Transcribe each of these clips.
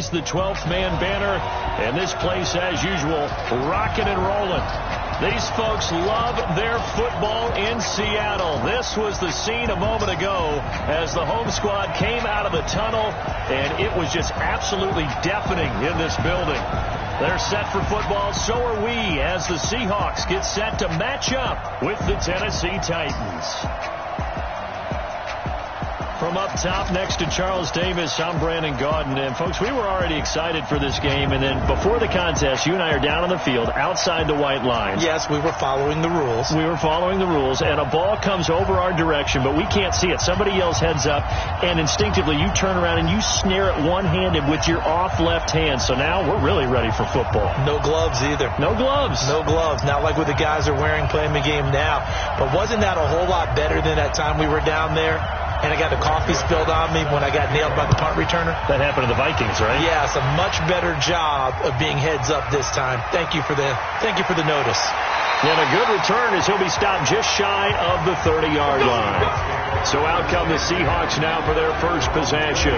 raise the 12th man banner, and this place, as usual, rocking and rolling. These folks love their football in Seattle. This was the scene a moment ago as the home squad came out of the tunnel, and it was just absolutely deafening in this building. They're set for football, so are we, as the Seahawks get set to match up with the Tennessee Titans. From up top next to Charles Davis, I'm Brandon Gaudin. And, folks, we were already excited for this game. And then before the contest, you and I are down on the field outside the white lines. Yes, we were following the rules. We were following the rules. And a ball comes over our direction, but we can't see it. Somebody yells heads up, and instinctively you turn around and you snare it one-handed with your off left hand. So now we're really ready for football. No gloves either. No gloves. No gloves. Not like what the guys are wearing playing the game now. But wasn't that a whole lot better than that time we were down there? And I got the coffee spilled on me when I got nailed by the punt returner. That happened to the Vikings, right? Yeah, it's a much better job of being heads up this time. Thank you for the notice. And a good return as he'll be stopped just shy of the 30-yard line. So out come the Seahawks now for their first possession.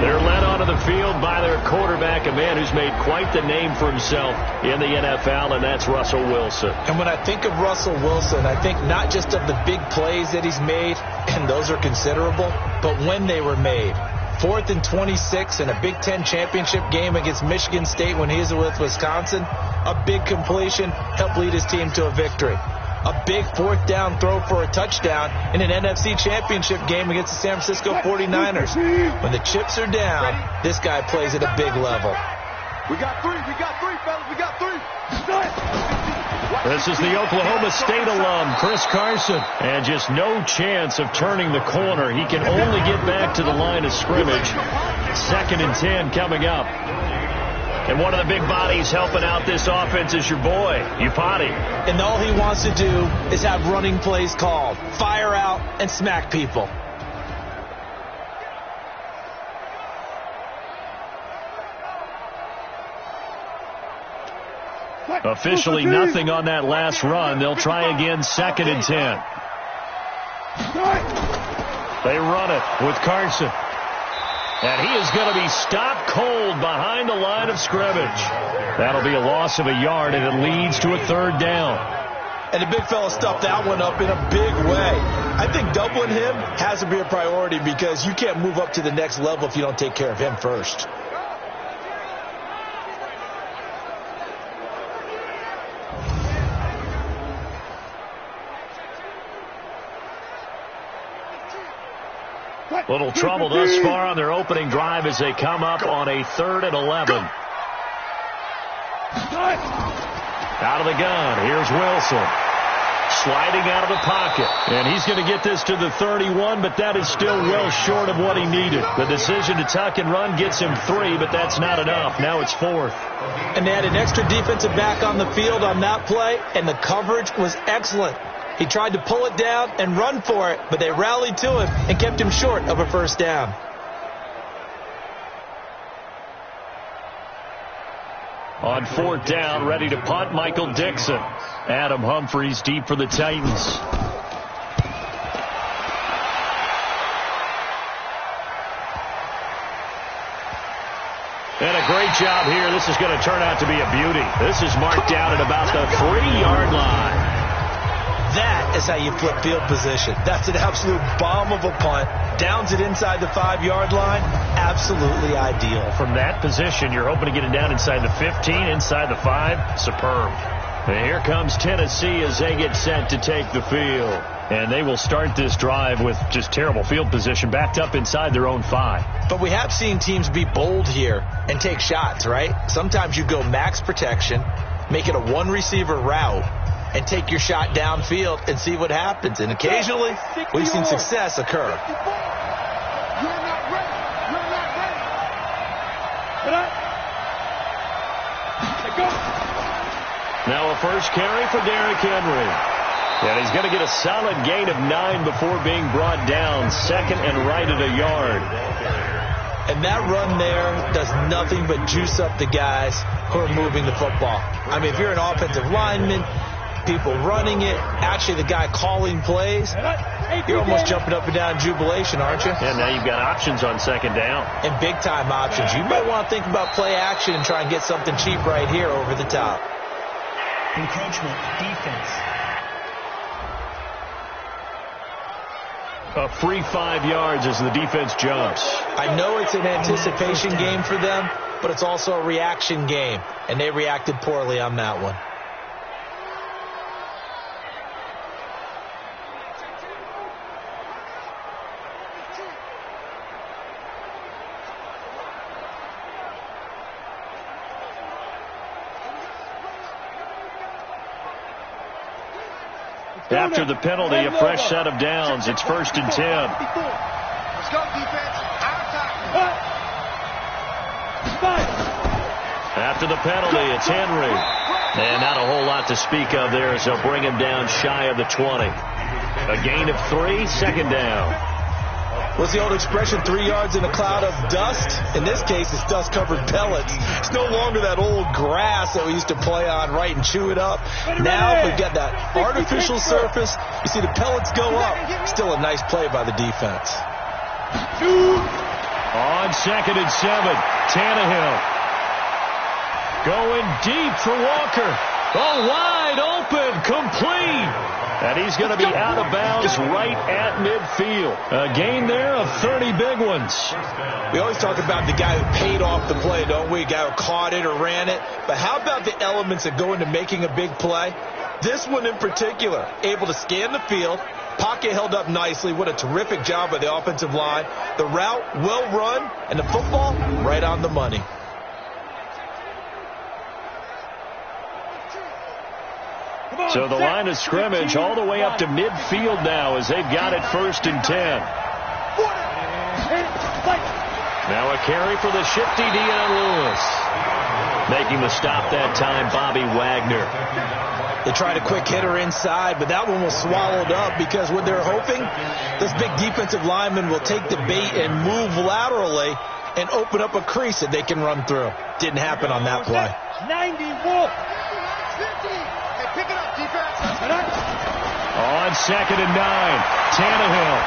They're led onto the field by their quarterback, a man who's made quite the name for himself in the NFL, and that's Russell Wilson. And when I think of Russell Wilson, I think not just of the big plays that he's made, and those are considerable, but when they were made. 4th and 26 in a Big Ten championship game against Michigan State when he was with Wisconsin. A big completion helped lead his team to a victory. A big 4th down throw for a touchdown in an NFC championship game against the San Francisco 49ers. When the chips are down, this guy plays at a big level. We got three, fellas, we got three. This is the Oklahoma State alum, Chris Carson. And just no chance of turning the corner. He can only get back to the line of scrimmage. 2nd and 10 coming up. And one of the big bodies helping out this offense is your boy, Upati. And all he wants to do is have running plays called. Fire out and smack people. Officially nothing on that last run. They'll try again, 2nd and 10. They run it with Carson. And he is going to be stopped cold behind the line of scrimmage. That'll be a loss of a yard, and it leads to a 3rd down. And the big fella stuffed that one up in a big way. I think doubling him has to be a priority because you can't move up to the next level if you don't take care of him first. Little trouble thus far on their opening drive as they come up on a 3rd and 11. Out of the gun. Here's Wilson. Sliding out of the pocket. And he's going to get this to the 31, but that is still well short of what he needed. The decision to tuck and run gets him 3, but that's not enough. Now it's 4th. And they had an extra defensive back on the field on that play, and the coverage was excellent. He tried to pull it down and run for it, but they rallied to him and kept him short of a 1st down. On 4th down, ready to punt, Michael Dixon. Adam Humphries deep for the Titans. And a great job here. This is going to turn out to be a beauty. This is marked out at about the 3-yard line. That is how you flip field position. That's an absolute bomb of a punt. Downs it inside the 5-yard line. Absolutely ideal. From that position, you're hoping to get it down inside the 15, inside the 5. Superb. And here comes Tennessee as they get set to take the field. And they will start this drive with just terrible field position, backed up inside their own 5. But we have seen teams be bold here and take shots, right? Sometimes you go max protection, make it a one-receiver route, and take your shot downfield and see what happens. And occasionally, we've seen success occur. Now a first carry for Derrick Henry. And he's going to get a solid gain of 9 before being brought down. 2nd and right at a yard. And that run there does nothing but juice up the guys who are moving the football. I mean, if you're an offensive lineman, people running it, actually the guy calling plays. You're almost jumping up and down in jubilation, aren't you? And now you've got options on second down. And big-time options. You might want to think about play action and try and get something cheap right here over the top. Encroachment, defense. A free 5 yards as the defense jumps. I know it's an anticipation game for them, but it's also a reaction game, and they reacted poorly on that one. After the penalty, a fresh set of downs. It's 1st and 10. Let's go, defense. After the penalty, it's Henry. And not a whole lot to speak of there as they'll bring him down shy of the 20. A gain of 3, second down. What's the old expression, 3 yards in a cloud of dust? In this case, it's dust-covered pellets. It's no longer that old grass that we used to play on, right, and chew it up. Now we've got that artificial surface. You see the pellets go up. Still a nice play by the defense. On 2nd and 7, Tannehill. Going deep for Walker. Oh, wide open, complete. And he's going to be out of bounds right at midfield. A gain there of 30 big ones. We always talk about the guy who paid off the play, don't we? The guy who caught it or ran it. But how about the elements that go into making a big play? This one in particular, able to scan the field, pocket held up nicely. What a terrific job by the offensive line. The route, well run, and the football, right on the money. So the line of scrimmage all the way up to midfield now as they've got it 1st and 10. Now a carry for the shifty Dion Lewis. Making the stop that time, Bobby Wagner. They tried a quick hitter inside, but that one was swallowed up because what they're hoping, this big defensive lineman will take the bait and move laterally and open up a crease that they can run through. Didn't happen on that play. 90 Pick it up, defense. On 2nd and 9, Tannehill.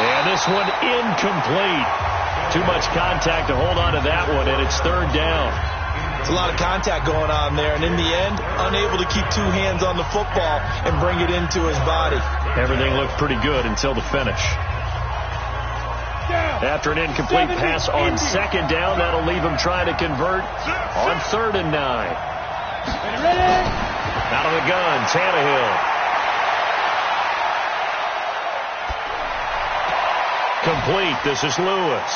And this one incomplete. Too much contact to hold on to that one, and it's 3rd down. It's a lot of contact going on there, and in the end, unable to keep 2 hands on the football and bring it into his body. Everything looked pretty good until the finish. After an incomplete pass on 2nd down, that'll leave him trying to convert on 3rd and 9. Out of the gun, Tannehill. Complete. This is Lewis.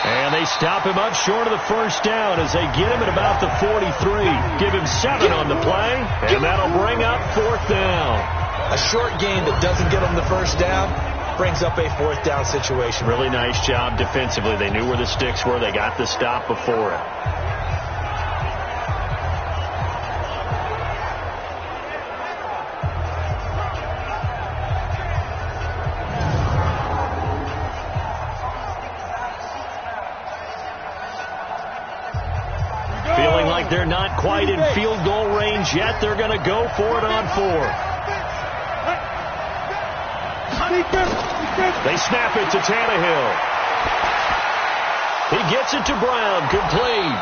And they stop him up short of the 1st down as they get him at about the 43. Give him 7 on the play, and that'll bring up 4th down. A short gain that doesn't get them the 1st down brings up a 4th down situation. Really nice job defensively. They knew where the sticks were. They got the stop before it. They're not quite in field goal range yet. They're going to go for it on 4th. They snap it to Tannehill. He gets it to Brown, complete.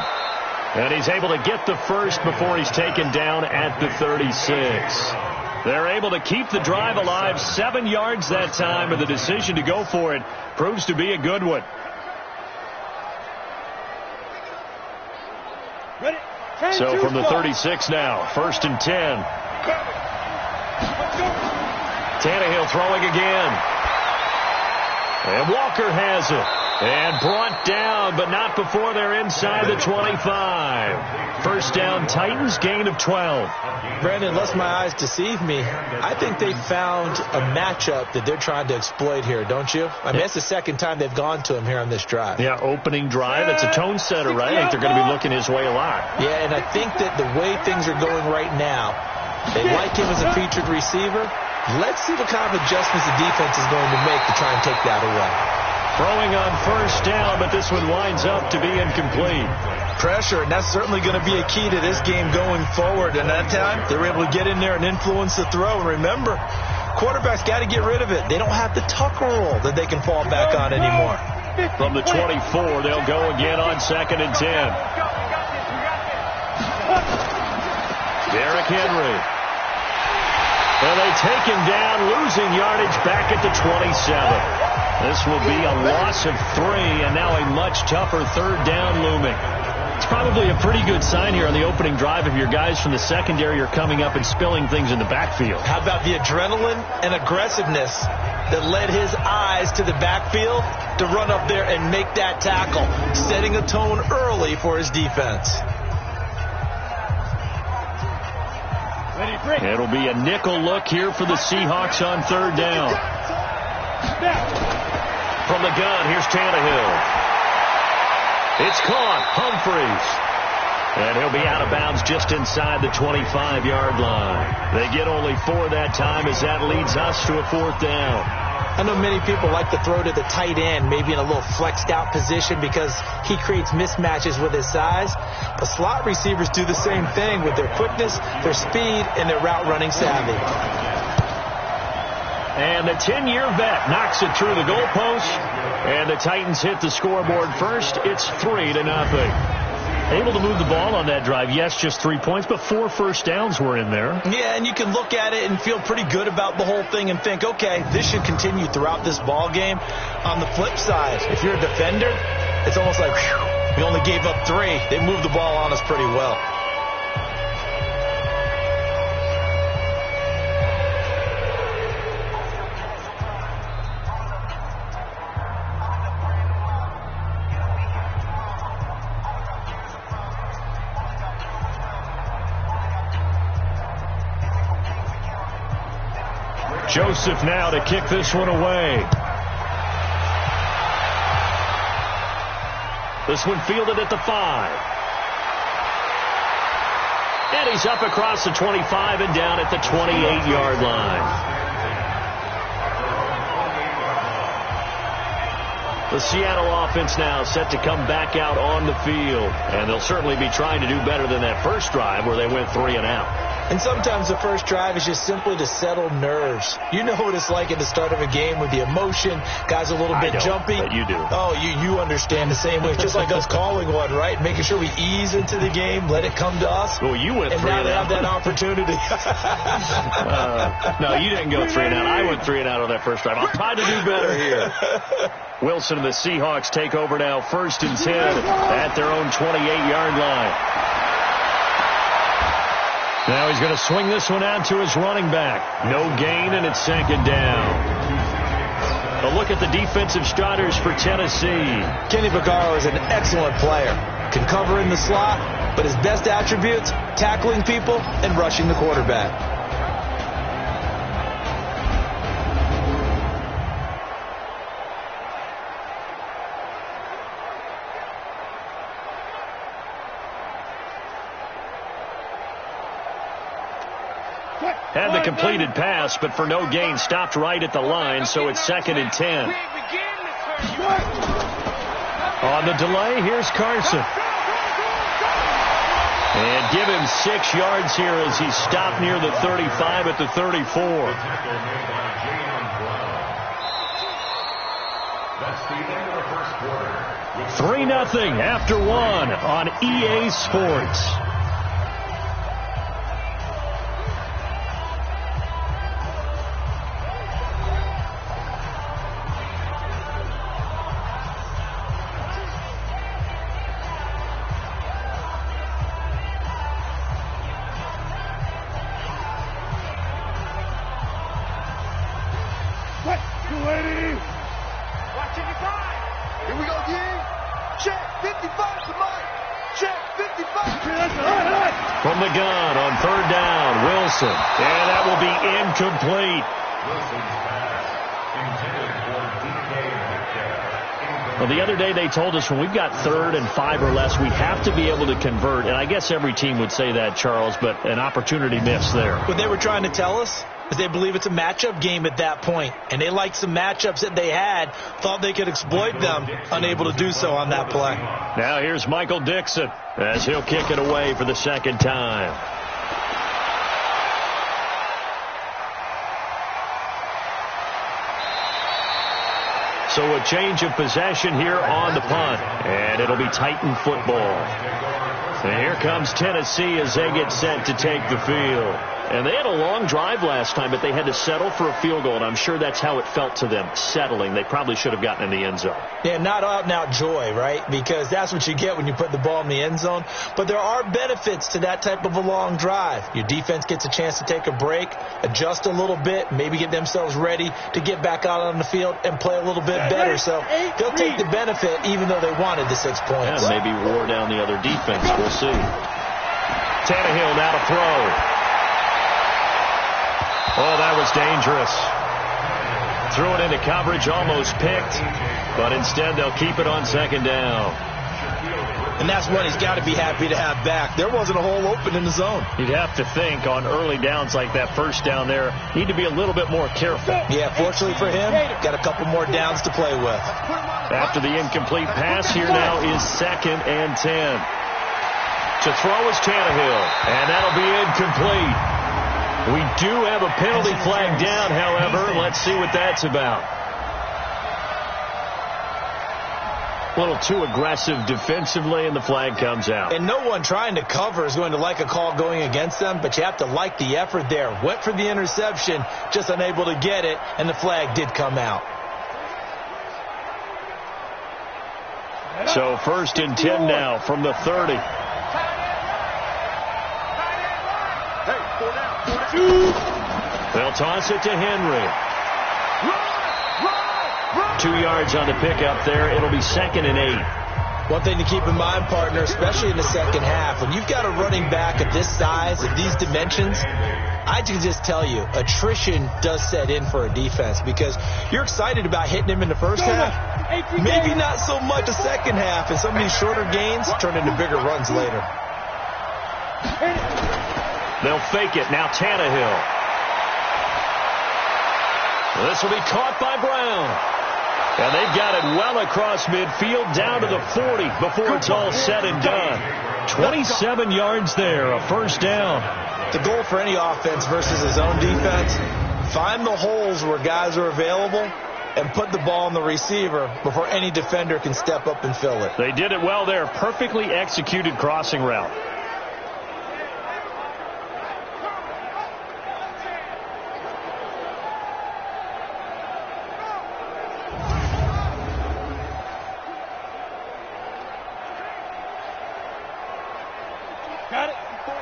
And he's able to get the first before he's taken down at the 36. They're able to keep the drive alive, 7 yards that time, and the decision to go for it proves to be a good one. So from the 36 now, 1st and 10. Tannehill throwing again. And Walker has it. And brought down, but not before they're inside the 25. 1st down, Titans, gain of 12. Brandon, unless my eyes deceive me, I think they found a matchup that they're trying to exploit here, don't you? I mean, that's the 2nd time they've gone to him here on this drive. Yeah, opening drive. It's a tone setter, right? I think they're going to be looking his way a lot. Yeah, and I think that the way things are going right now, they like him as a featured receiver. Let's see what kind of adjustments the defense is going to make to try and take that away. Throwing on 1st down, but this one winds up to be incomplete. Pressure, and that's certainly going to be a key to this game going forward. And that time, they were able to get in there and influence the throw. And remember, quarterbacks got to get rid of it. They don't have the Tucker rule that they can fall back on anymore. From the 24, they'll go again on 2nd and 10. Derrick Henry. And they take him down, losing yardage back at the 27. This will be a loss of 3, and now a much tougher 3rd down looming. It's probably a pretty good sign here on the opening drive if your guys from the secondary are coming up and spilling things in the backfield. How about the adrenaline and aggressiveness that led his eyes to the backfield to run up there and make that tackle, setting a tone early for his defense. It'll be a nickel look here for the Seahawks on 3rd down. From the gun, here's Tannehill. It's caught. Humphreys. And he'll be out of bounds just inside the 25-yard line. They get only 4 that time as that leads us to a 4th down. I know many people like to throw to the tight end, maybe in a little flexed out position because he creates mismatches with his size. But slot receivers do the same thing with their quickness, their speed, and their route running savvy. And the 10-year vet knocks it through the goalpost. And the Titans hit the scoreboard first. It's 3-0. Able to move the ball on that drive. Yes, just 3 points, but 4 first downs were in there. Yeah, and you can look at it and feel pretty good about the whole thing and think, okay, this should continue throughout this ball game. On the flip side, if you're a defender, it's almost like, whew, we only gave up 3. They moved the ball on us pretty well. Joseph now to kick this one away. This one fielded at the 5. And he's up across the 25 and down at the 28-yard line. The Seattle offense now set to come back out on the field. And they'll certainly be trying to do better than that first drive where they went 3 and out. And sometimes the first drive is just simply to settle nerves. You know what it's like at the start of a game with the emotion. Guys a little bit jumpy. But you do. Oh, you understand the same way. It's just like us calling one, right? Making sure we ease into the game, let it come to us. Well, you went 3 and out. And now they have that opportunity. No, you didn't go 3 and out. I went 3 and out on that first drive. I'll try to do better here. Wilson and the Seahawks take over now 1st and 10 at their own 28-yard line. Now he's going to swing this one out to his running back. No gain, and it's 2nd down. A look at the defensive starters for Tennessee. Kenny Vaccaro is an excellent player. Can cover in the slot, but his best attributes, tackling people and rushing the quarterback. Had the completed pass, but for no gain, stopped right at the line, so it's 2nd and 10. On the delay, here's Carson. And give him 6 yards here as he stopped near the 35 at the 34. 3-0 after 1 on EA Sports. From the gun on 3rd down, Wilson. And that will be incomplete. Well, the other day they told us when we've got 3rd and 5 or less, we have to be able to convert. And I guess every team would say that, Charles, but an opportunity missed there. What they were trying to tell us, They believe it's a matchup game at that point, and they like some matchups that they had, thought they could exploit them, unable to do so on that play. Now here's Michael Dixon as he'll kick it away for the second time. So a change of possession here on the punt, and it'll be Titan football. And here comes Tennessee as they get set to take the field. And they had a long drive last time, but they had to settle for a field goal, and I'm sure that's how it felt to them, settling. They probably should have gotten in the end zone. Yeah, not out-and-out joy, right? Because that's what you get when you put the ball in the end zone. But there are benefits to that type of a long drive. Your defense gets a chance to take a break, adjust a little bit, maybe get themselves ready to get back out on the field and play a little bit better. So they'll take the benefit even though they wanted the 6 points. Yeah, maybe wore down the other defense. We'll see. Tannehill now to throw. Oh, that was dangerous. Threw it into coverage, almost picked, but instead they'll keep it on second down. And that's what he's got to be happy to have back. There wasn't a hole open in the zone. You'd have to think on early downs like that first down there, need to be a little bit more careful. Yeah, fortunately for him, got a couple more downs to play with. After the incomplete pass, here now is 2nd and 10. To throw is Tannehill, and that'll be incomplete. We do have a penalty flag down, however. Let's see what that's about. A little too aggressive defensively, and the flag comes out. And no one trying to cover is going to like a call going against them, but you have to like the effort there. Went for the interception, just unable to get it, and the flag did come out. So 1st and 10 now from the 30. They'll toss it to Henry. 2 yards on the pickup there. It'll be 2nd and 8. One thing to keep in mind, partner, especially in the second half, when you've got a running back of this size, of these dimensions, I can just tell you, attrition does set in for a defense because you're excited about hitting him in the first half. Maybe not so much the second half, and some of these shorter gains turn into bigger runs later. They'll fake it. Now Tannehill. This will be caught by Brown. And they've got it well across midfield down to the 40 before it's all said and done. 27 yards there, a first down. The goal for any offense versus his own defense, find the holes where guys are available and put the ball on the receiver before any defender can step up and fill it. They did it well there. Perfectly executed crossing route.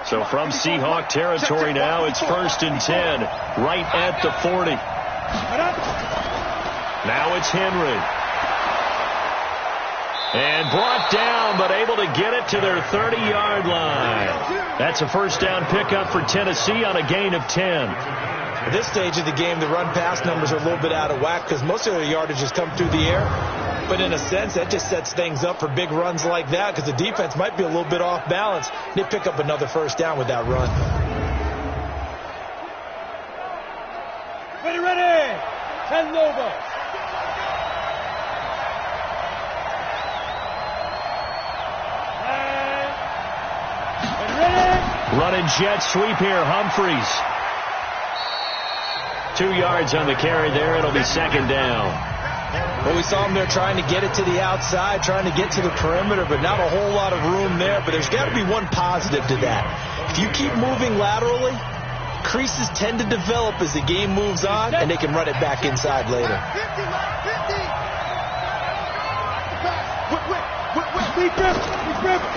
So from Seahawk territory now, it's 1st and 10, right at the 40. Now it's Henry. And brought down, but able to get it to their 30-yard line. That's a first down pickup for Tennessee on a gain of 10. At this stage of the game, the run-pass numbers are a little bit out of whack because most of their yardage has come through the air. But in a sense, that just sets things up for big runs like that because the defense might be a little bit off balance. They pick up another first down with that run. Ready. 10 over. Running jet sweep here, Humphreys. 2 yards on the carry there. It'll be 2nd down. Well, we saw him there trying to get it to the outside, trying to get to the perimeter, but not a whole lot of room there. But there's got to be one positive to that. If you keep moving laterally, creases tend to develop as the game moves on, and they can run it back inside later.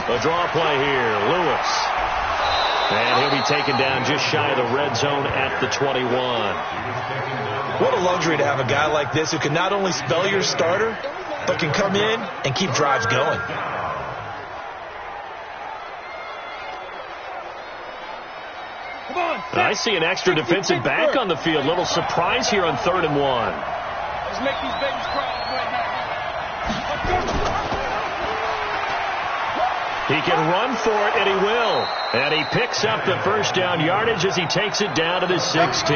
A draw play here, Lewis. And he'll be taken down just shy of the red zone at the 21. What a luxury to have a guy like this who can not only spell your starter, but can come in and keep drives going. I see an extra defensive back on the field. Little surprise here on 3rd and 1. Let's make these babies cry right now. He can run for it, and he will. And he picks up the first down yardage as he takes it down to the 16.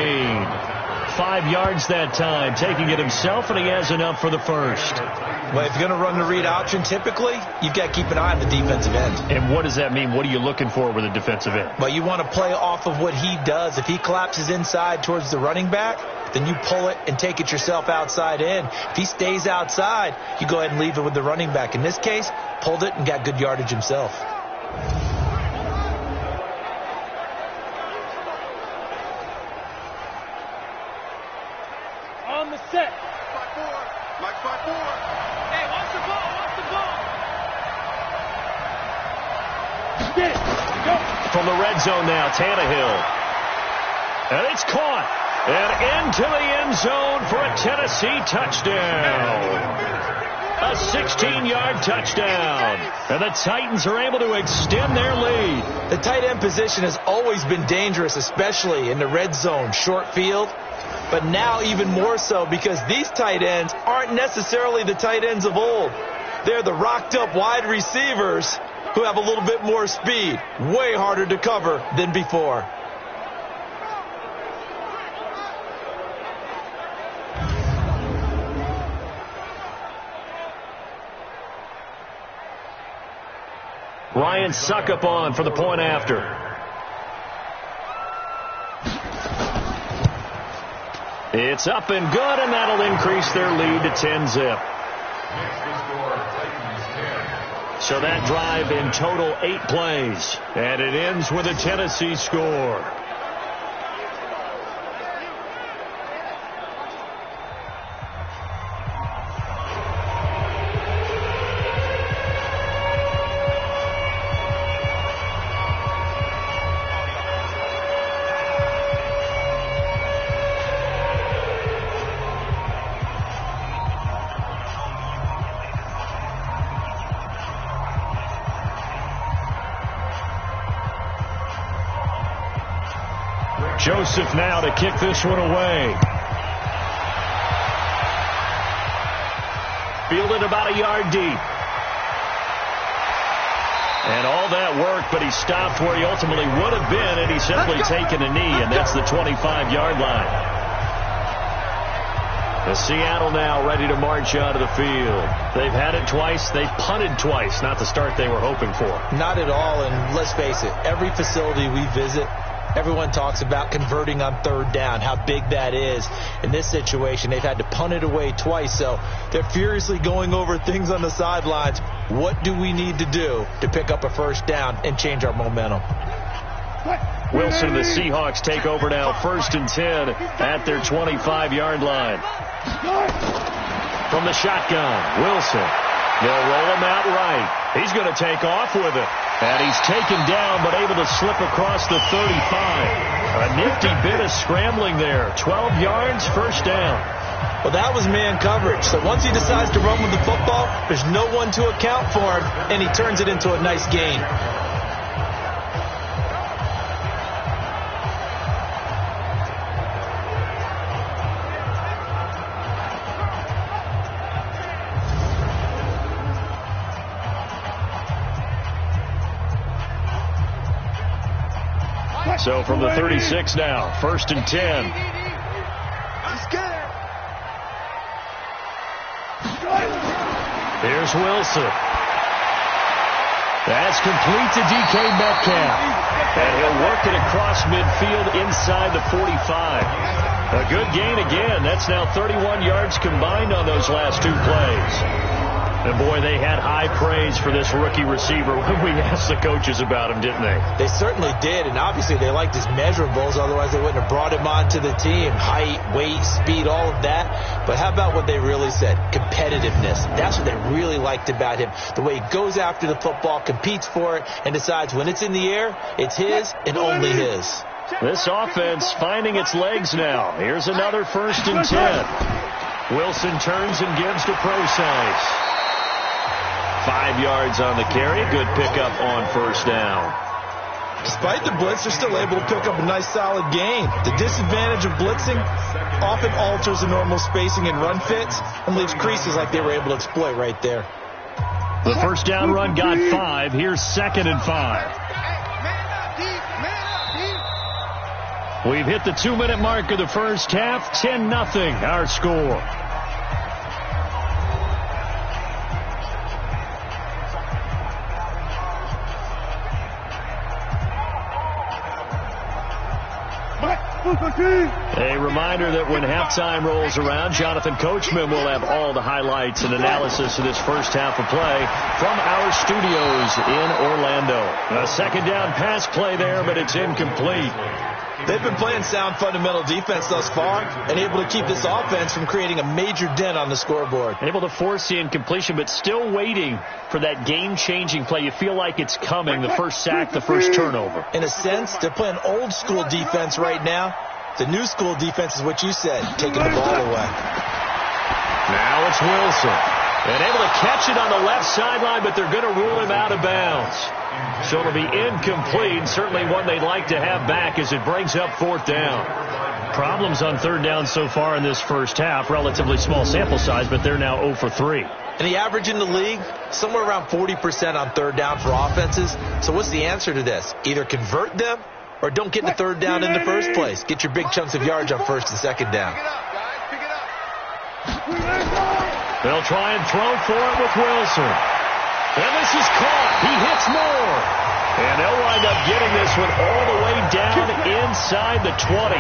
5 yards that time, taking it himself, and he has enough for the first. Well, if you're going to run the read option, typically, you've got to keep an eye on the defensive end. And what does that mean? What are you looking for with a defensive end? Well, you want to play off of what he does. If he collapses inside towards the running back, then you pull it and take it yourself outside in. If he stays outside, you go ahead and leave it with the running back. In this case, pulled it and got good yardage himself. On the set. 5-4. Like 5-4. Hey, watch the ball. Watch the ball. Get it. Go. From the red zone now, Tannehill. And it's caught. And into the end zone for a Tennessee touchdown. A 16-yard touchdown. And the Titans are able to extend their lead. The tight end position has always been dangerous, especially in the red zone, short field. But now even more so because these tight ends aren't necessarily the tight ends of old. They're the rocked-up wide receivers who have a little bit more speed. Way harder to cover than before. Ryan Suckup on for the point after. It's up and good, and that'll increase their lead to 10-zip. So that drive in total 8 plays, and it ends with a Tennessee score. Joseph now to kick this one away. Fielded about a yard deep. And all that work, but he stopped where he ultimately would have been, and he's simply taken a knee, and that's the 25-yard line. The Seattle now ready to march out of the field. They've had it twice. They've punted twice. Not the start they were hoping for. Not at all, and let's face it, every facility we visit, everyone talks about converting on third down, how big that is. In this situation, they've had to punt it away twice, so they're furiously going over things on the sidelines. What do we need to do to pick up a first down and change our momentum? Wilson and the Seahawks take over now, 1st and 10 at their 25-yard line. From the shotgun, Wilson. They'll roll him out right. He's going to take off with it. And he's taken down, but able to slip across the 35. A nifty bit of scrambling there. 12 yards, first down. Well, that was man coverage. So once he decides to run with the football, there's no one to account for him, and he turns it into a nice gain. So from the 36 now, 1st and 10. He's scared. Here's Wilson. That's complete to DK Metcalf. And he'll work it across midfield inside the 45. A good gain again. That's now 31 yards combined on those last 2 plays. And, boy, they had high praise for this rookie receiver when we asked the coaches about him, didn't they? They certainly did, and obviously they liked his measurables. Otherwise, they wouldn't have brought him onto the team. Height, weight, speed, all of that. But how about what they really said? Competitiveness. That's what they really liked about him. The way he goes after the football, competes for it, and decides when it's in the air, it's his and only his. This offense finding its legs now. Here's another 1st and 10. Wilson turns and gives to Procise. 5 yards on the carry. Good pickup on first down. Despite the blitz, they're still able to pick up a nice solid gain. The disadvantage of blitzing often alters the normal spacing and run fits and leaves creases like they were able to exploit right there. The first down run got 5. Here's 2nd and 5. We've hit the 2-minute mark of the first half. 10-0 our score. A reminder that when halftime rolls around, Jonathan Coachman will have all the highlights and analysis of this first half of play from our studios in Orlando. A 2nd down pass play there, but it's incomplete. They've been playing sound fundamental defense thus far and able to keep this offense from creating a major dent on the scoreboard. Able to force the incompletion, but still waiting for that game-changing play. You feel like it's coming, the first sack, the first turnover. In a sense, they're playing old-school defense right now. The new-school defense is what you said, taking the ball away. Now it's Wilson. And able to catch it on the left sideline, but they're going to rule him out of bounds. So it'll be incomplete. Certainly one they'd like to have back as it brings up 4th down. Problems on 3rd down so far in this first half. Relatively small sample size, but they're now 0 for 3. And the average in the league, somewhere around 40% on 3rd down for offenses. So what's the answer to this? Either convert them or don't get the 3rd down in the first place. Get your big chunks of yards on 1st and 2nd down. They'll try and throw for it with Wilson. And this is caught. He hits more. And they'll wind up getting this one all the way down inside the 20.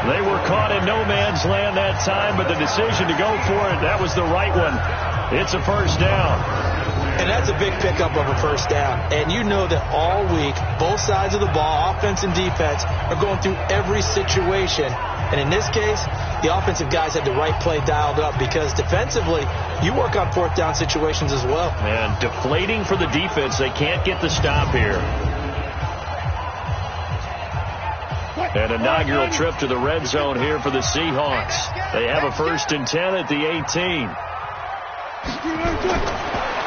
They were caught in no man's land that time, but the decision to go for it, that was the right one. It's a first down. And that's a big pickup of a first down. And you know that all week, both sides of the ball, offense and defense, are going through every situation. And in this case, the offensive guys had the right play dialed up because defensively, you work on 4th down situations as well. And deflating for the defense. They can't get the stop here. An inaugural trip to the red zone here for the Seahawks. They have a 1st and 10 at the 18.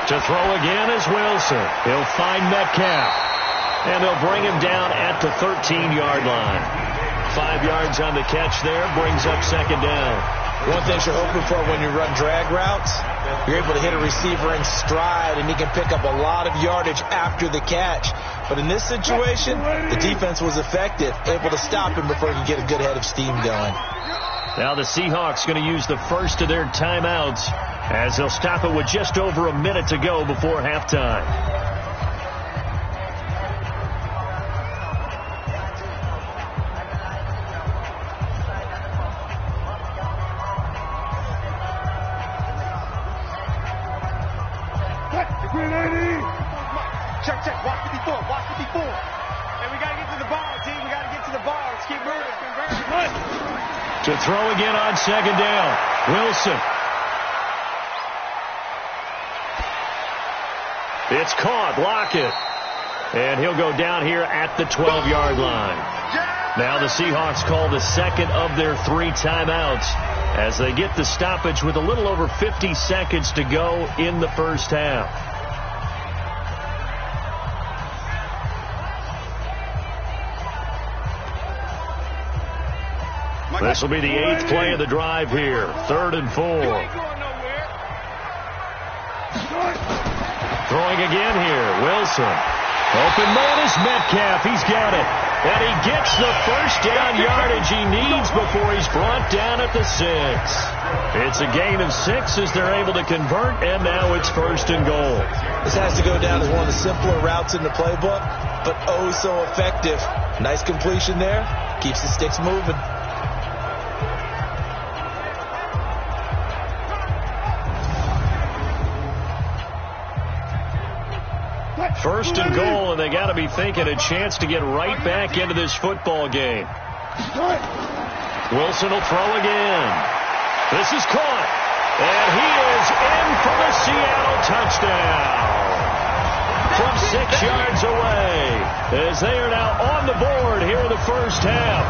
To throw again is Wilson. He'll find Metcalf. And they'll bring him down at the 13-yard line. 5 yards on the catch there, brings up 2nd down. One thing you're hoping for when you run drag routes, you're able to hit a receiver in stride, and he can pick up a lot of yardage after the catch. But in this situation, the defense was effective, able to stop him before he could get a good head of steam going. Now the Seahawks going to use the first of their timeouts as they'll stop it with just over a minute to go before halftime. Check. Watch 54. And we got to get to the ball, team. We got to get to the ball. Let's keep moving. To throw again on 2nd down. Wilson. It's caught. Lockett. And he'll go down here at the 12-yard line. Now the Seahawks call the 2nd of their 3 timeouts as they get the stoppage with a little over 50 seconds to go in the first half. This will be the 8th play of the drive here. 3rd and 4. Throwing again here. Wilson. Open man is Metcalf. He's got it. And he gets the first down yardage he needs before he's brought down at the 6. It's a gain of 6 as they're able to convert, and now it's 1st and goal. This has to go down as one of the simpler routes in the playbook, but oh so effective. Nice completion there. Keeps the sticks moving. First and goal, and they got to be thinking a chance to get right back into this football game. Wilson will throw again. This is caught, and he is in for the Seattle touchdown from 6 yards away as they are now on the board here in the first half.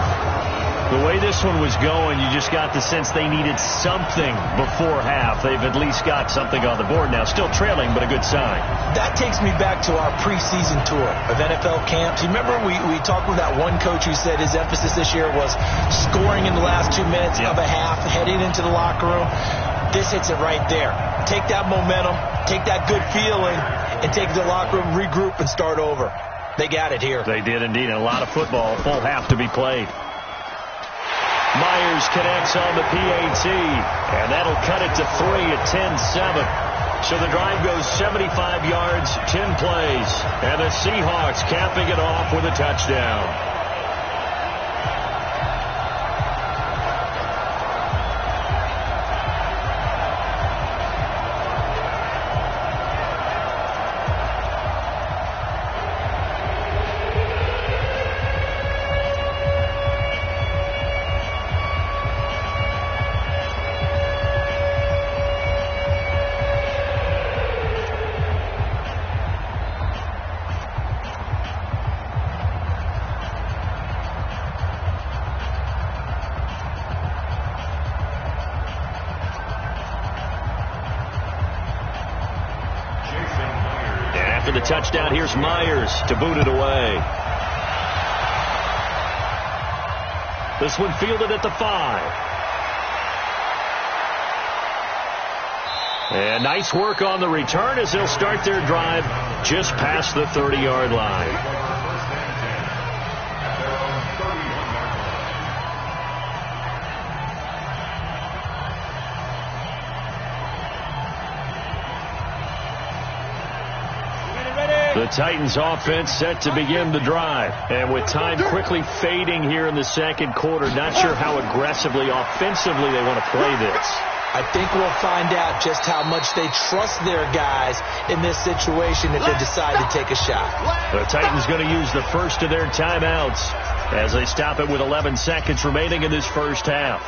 The way this one was going, you just got the sense they needed something before half. They've at least got something on the board now. Still trailing, but a good sign. That takes me back to our preseason tour of NFL camps. You remember we talked with that one coach who said his emphasis this year was scoring in the last 2 minutes of a half, heading into the locker room. This hits it right there. take that momentum, take that good feeling, and take the locker room, regroup, and start over. They got it here. They did indeed. And a lot of football, full half to be played. Myers connects on the PAT, and that'll cut it to 3 at 10-7. So the drive goes 75 yards, 10 plays, and the Seahawks capping it off with a touchdown. After the touchdown, here's Myers to boot it away. This one fielded at the 5. And nice work on the return as they'll start their drive just past the 30-yard line. The Titans offense set to begin the drive. And with time quickly fading here in the second quarter, not sure how aggressively, offensively they want to play this. I think we'll find out just how much they trust their guys in this situation if they decide to take a shot. The Titans going to use the first of their timeouts as they stop it with 11 seconds remaining in this first half.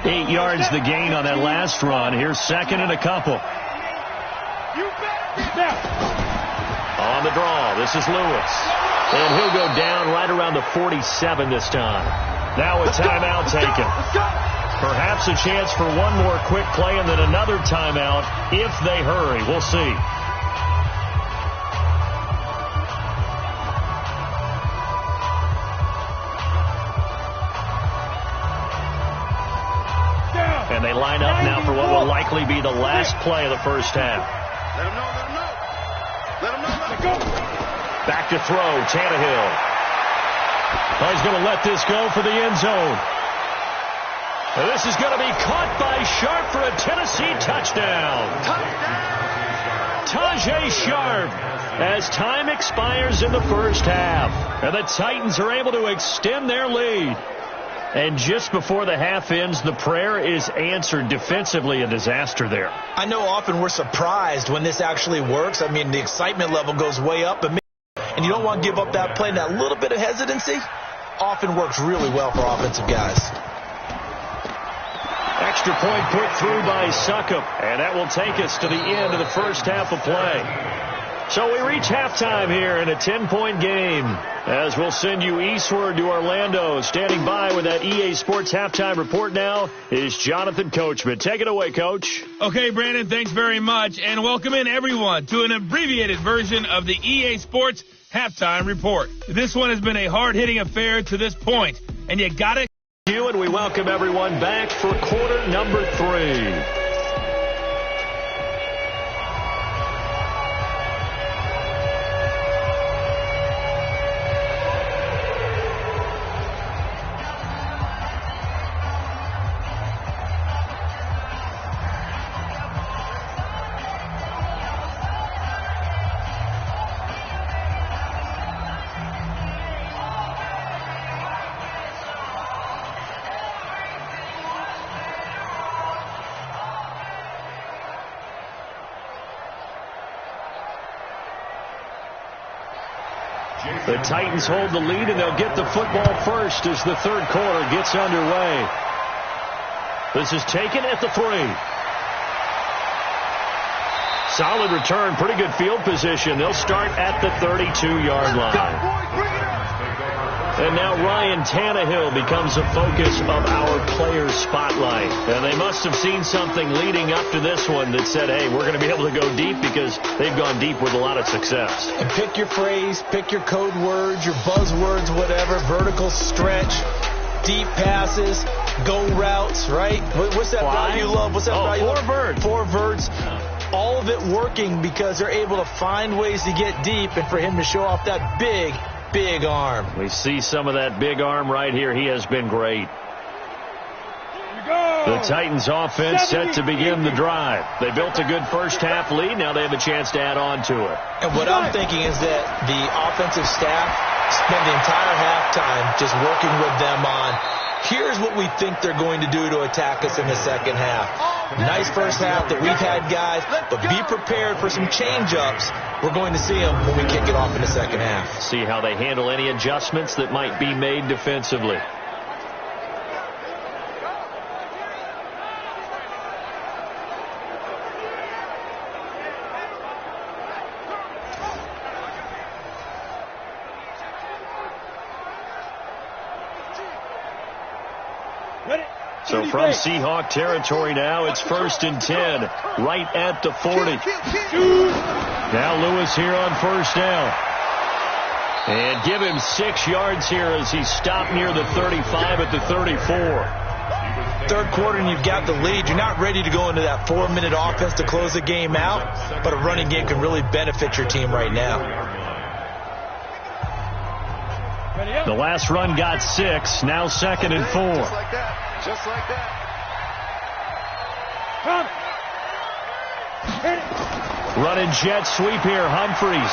Eight yards the gain on that last run. Here's second and a couple. On the draw, this is Lewis. And he'll go down right around the 47 this time. Now a timeout taken. Perhaps a chance for one more quick play and then another timeout if they hurry. We'll see. And they line up now for what will likely be the last play of the first half. Let him know, let him know. Let him know, let him go. Back to throw, Tannehill. Oh, he's going to let this go for the end zone. And this is going to be caught by Sharp for a Tennessee touchdown. Tajay Sharp as time expires in the first half. And the Titans are able to extend their lead. And just before the half ends, the prayer is answered. Defensively, a disaster there. I know often we're surprised when this actually works. I mean, the excitement level goes way up. And you don't want to give up that play. And that little bit of hesitancy often works really well for offensive guys. Extra point put through by Succop. And that will take us to the end of the first half of play. So we reach halftime here in a 10-point game as we'll send you eastward to Orlando. Standing by with that EA Sports halftime report now is Jonathan Coachman. Take it away, Coach. Okay, Brandon, thanks very much. And welcome in, everyone, to an abbreviated version of the EA Sports halftime report. This one has been a hard-hitting affair to this point, and you got it. And we welcome everyone back for quarter number 3. The Titans hold the lead, and they'll get the football first as the third quarter gets underway. This is taken at the 3. Solid return, pretty good field position. They'll start at the 32-yard line. And now Ryan Tannehill becomes a focus of our player spotlight. And they must have seen something leading up to this one that said, hey, we're going to be able to go deep, because they've gone deep with a lot of success. And pick your phrase, pick your code words, your buzzwords, whatever, vertical stretch, deep passes, go routes, right? What's that route you love? What's that route you love? Four verts. All of it working because they're able to find ways to get deep, and for him to show off that big arm. We see some of that big arm right here. He has been great. The Titans offense set to begin the drive. They built a good first half lead. Now they have a chance to add on to it. And what I'm thinking is that the offensive staff spend the entire halftime just working with them on, here's what we think they're going to do to attack us in the second half. Nice first half that we've had, guys, but be prepared for some change-ups. We're going to see them when we kick it off in the second half. See how they handle any adjustments that might be made defensively. So from Seahawk territory now, it's 1st and 10, right at the 40. Now Lewis here on first down. And give him 6 yards here as he stopped near the 35 at the 34. Third quarter and you've got the lead. You're not ready to go into that 4-minute offense to close the game out, but a running game can really benefit your team right now. The last run got 6, now 2nd and 4. Just like that. Just like that. Running jet sweep here, Humphreys.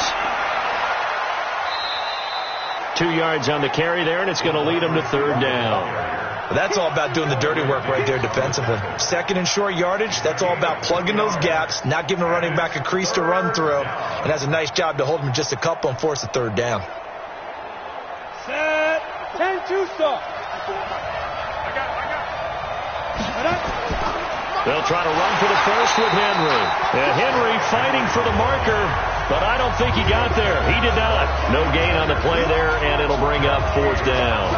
2 yards on the carry there, and it's going to lead him to 3rd down. Well, that's all about doing the dirty work right there defensively. 2nd and short yardage, that's all about plugging those gaps, not giving a running back a crease to run through, and has a nice job to hold him just a couple and force a 3rd down. Set. 10-2 stop. They'll try to run for the first with Henry. And Henry fighting for the marker, but I don't think he got there. He did not. No gain on the play there, and it'll bring up 4th down.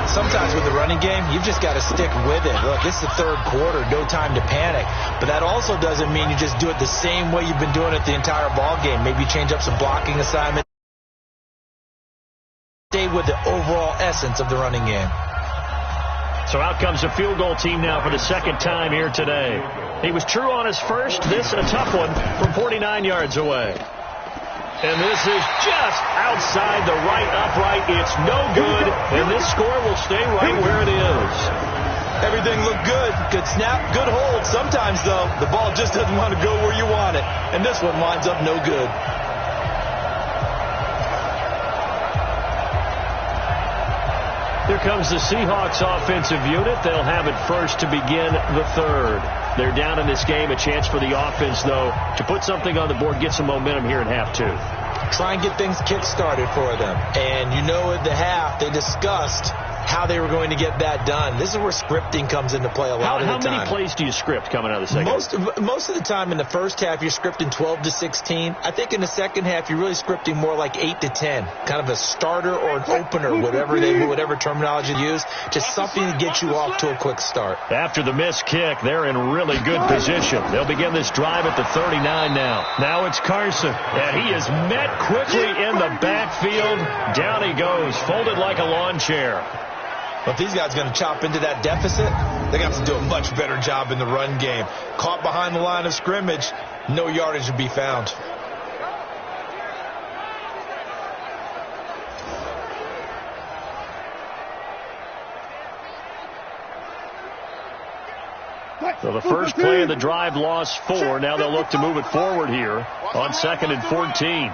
Sometimes with the running game, you've just got to stick with it. Look, it's the 3rd quarter, no time to panic. But that also doesn't mean you just do it the same way you've been doing it the entire ball game. Maybe change up some blocking assignments. Stay with the overall essence of the running game. So out comes a field goal team now for the 2nd time here today. He was true on his first. This a tough one from 49 yards away. And this is just outside the right upright. It's no good, and this score will stay right where it is. Everything looked good. Good snap, good hold. Sometimes, though, the ball just doesn't want to go where you want it. And this one winds up no good. Here comes the Seahawks offensive unit. They'll have it first to begin the 3rd. They're down in this game. A chance for the offense, though, to put something on the board, get some momentum here in half 2. Try and get things kick-started for them. And you know at the half, they discussed how they were going to get that done. This is where scripting comes into play a lot of the time. How many plays do you script coming out of the second? Most of the time in the first half, you're scripting 12 to 16. I think in the second half, you're really scripting more like 8 to 10. Kind of a starter or an opener, whatever terminology you use. Just something to get you off to a quick start. After the missed kick, they're in really good position. They'll begin this drive at the 39 now. Now it's Carson, and he is met quickly in the backfield. Down he goes, folded like a lawn chair. But if these guys are going to chop into that deficit, they got to do a much better job in the run game. Caught behind the line of scrimmage, no yardage to be found. So the first play of the drive lost 4. Now they'll look to move it forward here on 2nd and 14.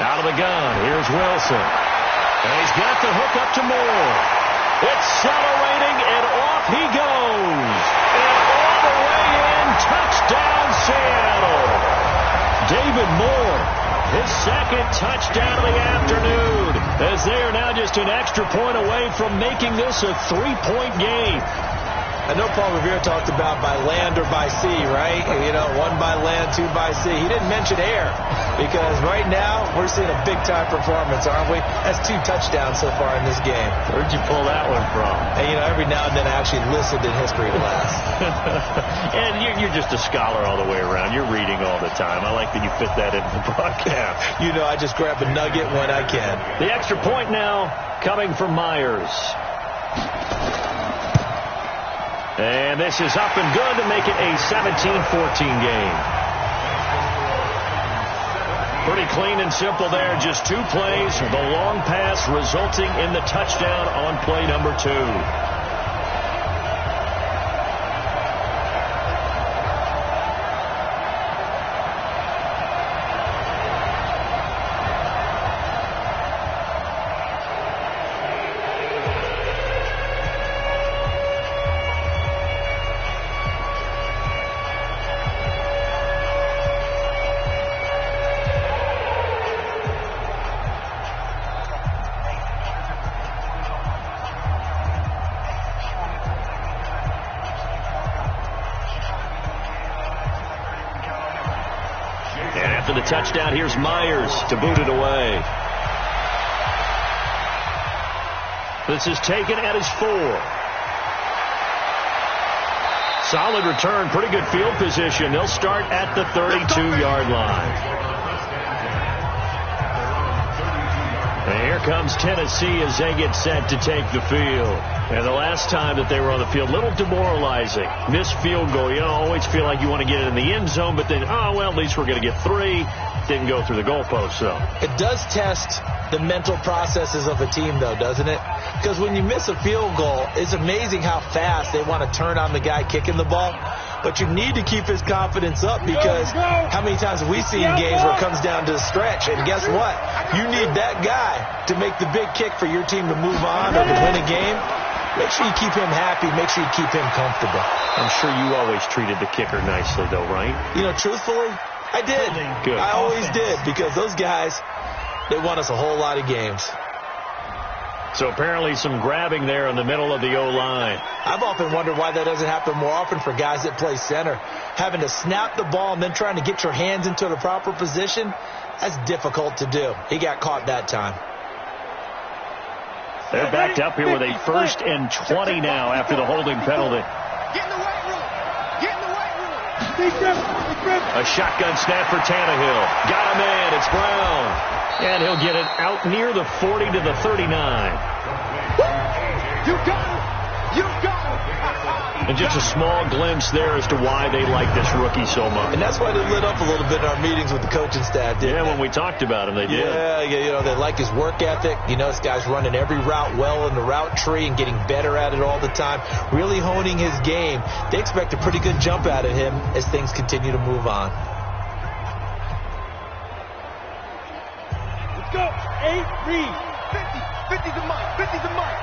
Out of the gun, here's Wilson. And he's got the hook up to Moore. Accelerating, and off he goes. And all the way in, touchdown Seattle. David Moore, his 2nd touchdown of the afternoon, as they are now just an extra point away from making this a 3-point game. I know Paul Revere talked about by land or by sea, right? You know, 1 by land, 2 by sea. He didn't mention air. Because right now, we're seeing a big-time performance, aren't we? That's 2 touchdowns so far in this game. Where'd you pull that one from? And, you know, every now and then I actually listened in history class. And you're just a scholar all the way around. You're reading all the time. I like that you fit that into the broadcast. You know, I just grab a nugget when I can. The extra point now coming from Myers. And this is up and good to make it a 17-14 game. Pretty clean and simple there. Just 2 plays. The long pass resulting in the touchdown on play number 2. The touchdown, here's Myers to boot it away. This is taken at his 4. Solid return, pretty good field position. They'll start at the 32-yard line. And here comes Tennessee as they get set to take the field. And the last time that they were on the field, little demoralizing. Missed field goal. You always feel like you want to get it in the end zone, but then, oh, well, at least we're going to get 3. Didn't go through the goalpost, though. It does test the mental processes of a team, though, doesn't it? Because when you miss a field goal, it's amazing how fast they want to turn on the guy kicking the ball. But you need to keep his confidence up, because how many times have we seen games where it comes down to the stretch? And guess what? You need that guy to make the big kick for your team to move on or to win a game. Make sure you keep him happy. Make sure you keep him comfortable. I'm sure you always treated the kicker nicely, though, right? You know, truthfully, I did. Good. I always did, because those guys, they won us a whole lot of games. So apparently some grabbing there in the middle of the O-line. I've often wondered why that doesn't happen more often for guys that play center. Having to snap the ball and then trying to get your hands into the proper position, that's difficult to do. He got caught that time. They're backed up here with a 1st and 20 now after the holding penalty. Get in the weight room. Get in the weight room. A shotgun snap for Tannehill. Got a man. It's Brown. And he'll get it out near the 40 to the 39. You got it. You got it. And just a small glimpse there as to why they like this rookie so much. And that's why they lit up a little bit in our meetings with the coaching staff, didn't they? When we talked about him, they did. Yeah, you know, they like his work ethic. You know, this guy's running every route well in the route tree and getting better at it all the time, really honing his game. They expect a pretty good jump out of him as things continue to move on. Let's go. 8, read. 50. 50's a month. 50's a month.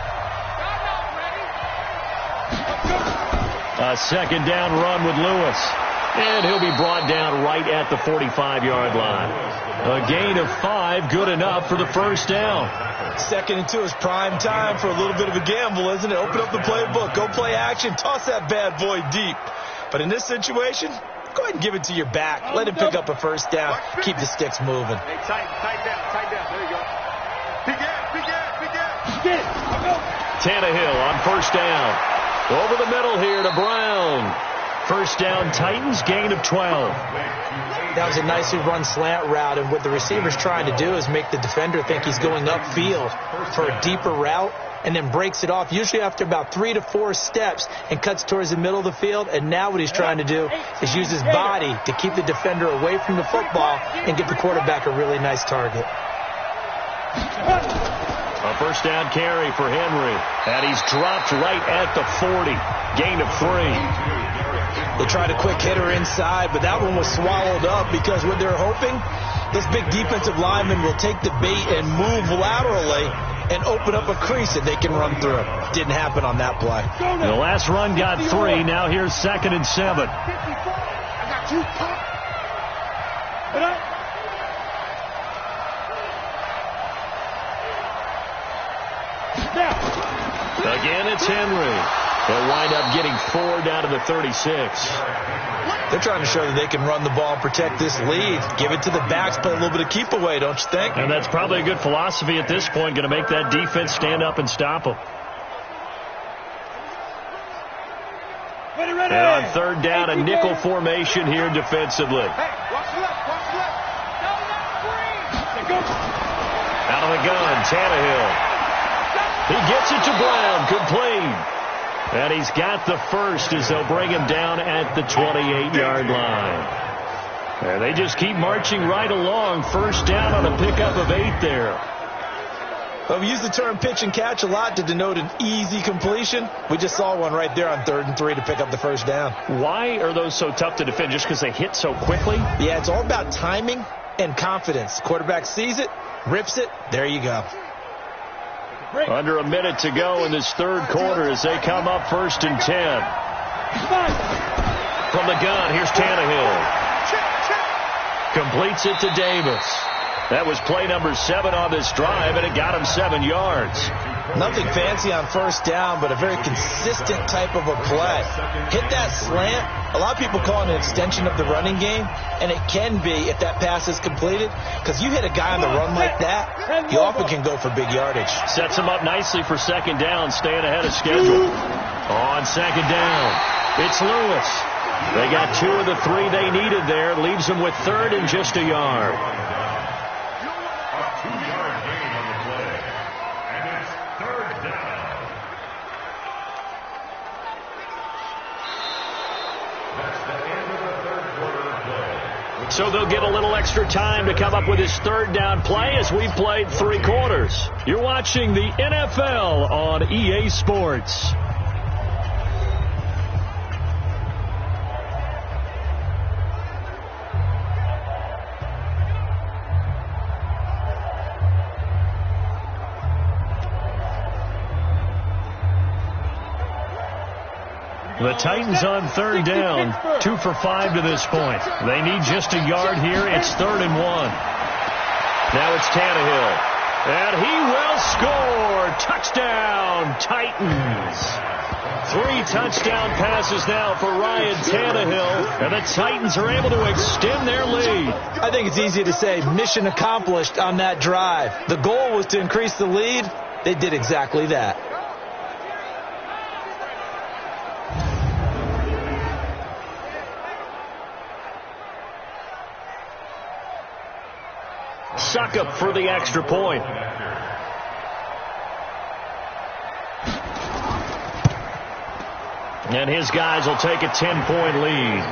A second down run with Lewis. And he'll be brought down right at the 45-yard line. A gain of 5, good enough for the first down. 2nd and 2 is prime time for a little bit of a gamble, isn't it? Open up the playbook. Go play action. Toss that bad boy deep. But in this situation, go ahead and give it to your back. Let him pick up a first down. Keep the sticks moving. Hey, tight down. There you go. Big ass. Get it. Go. Tannehill on first down. Over the middle here to Brown. First down, Titans, gain of 12. That was a nicely run slant route, and what the receiver's trying to do is make the defender think he's going upfield for a deeper route, and then breaks it off, usually after about 3 to 4 steps, and cuts towards the middle of the field. And now what he's trying to do is use his body to keep the defender away from the football and give the quarterback a really nice target. A first down carry for Henry. And he's dropped right at the 40. Gain of 3. They tried a quick hitter inside, but that one was swallowed up, because what they're hoping, those big defensive linemen will take the bait and move laterally and open up a crease that they can run through. Didn't happen on that play. The last run got 3. Now here's 2nd and 7. I got you. Again, it's Henry. They'll wind up getting 4 down to the 36. They're trying to show that they can run the ball and protect this lead. Give it to the backs, play a little bit of keep away, don't you think? And that's probably a good philosophy at this point, going to make that defense stand up and stop them. Ready. And on 3rd down, a nickel formation here defensively. Hey, watch left. Out of the gun, Tannehill. He gets it to Brown, complete. And he's got the first as they'll bring him down at the 28-yard line. And they just keep marching right along. 1st down on a pickup of 8 there. Well, we use the term pitch and catch a lot to denote an easy completion. We just saw one right there on 3rd and 3 to pick up the 1st down. Why are those so tough to defend? Just because they hit so quickly? Yeah, it's all about timing and confidence. Quarterback sees it, rips it, there you go. Under a minute to go in this 3rd quarter as they come up 1st and 10. From the gun, here's Tannehill. Completes it to Davis. That was play number 7 on this drive, and it got him 7 yards. Nothing fancy on 1st down, but a very consistent type of a play. Hit that slant. A lot of people call it an extension of the running game, and it can be if that pass is completed, because you hit a guy on the run like that, you often can go for big yardage. Sets him up nicely for 2nd down, staying ahead of schedule. On 2nd down, it's Lewis. They got 2 of the 3 they needed there. Leaves them with 3rd and just a yard. So they'll get a little extra time to come up with his 3rd down play as we've played 3 quarters. You're watching the NFL on EA Sports. The Titans on 3rd down, 2 for 5 to this point. They need just a yard here. It's 3rd and 1. Now it's Tannehill. And he will score. Touchdown, Titans. 3 touchdown passes now for Ryan Tannehill. And the Titans are able to extend their lead. I think it's easy to say mission accomplished on that drive. The goal was to increase the lead. They did exactly that. Suckup for the extra point. And his guys will take a 10-point lead.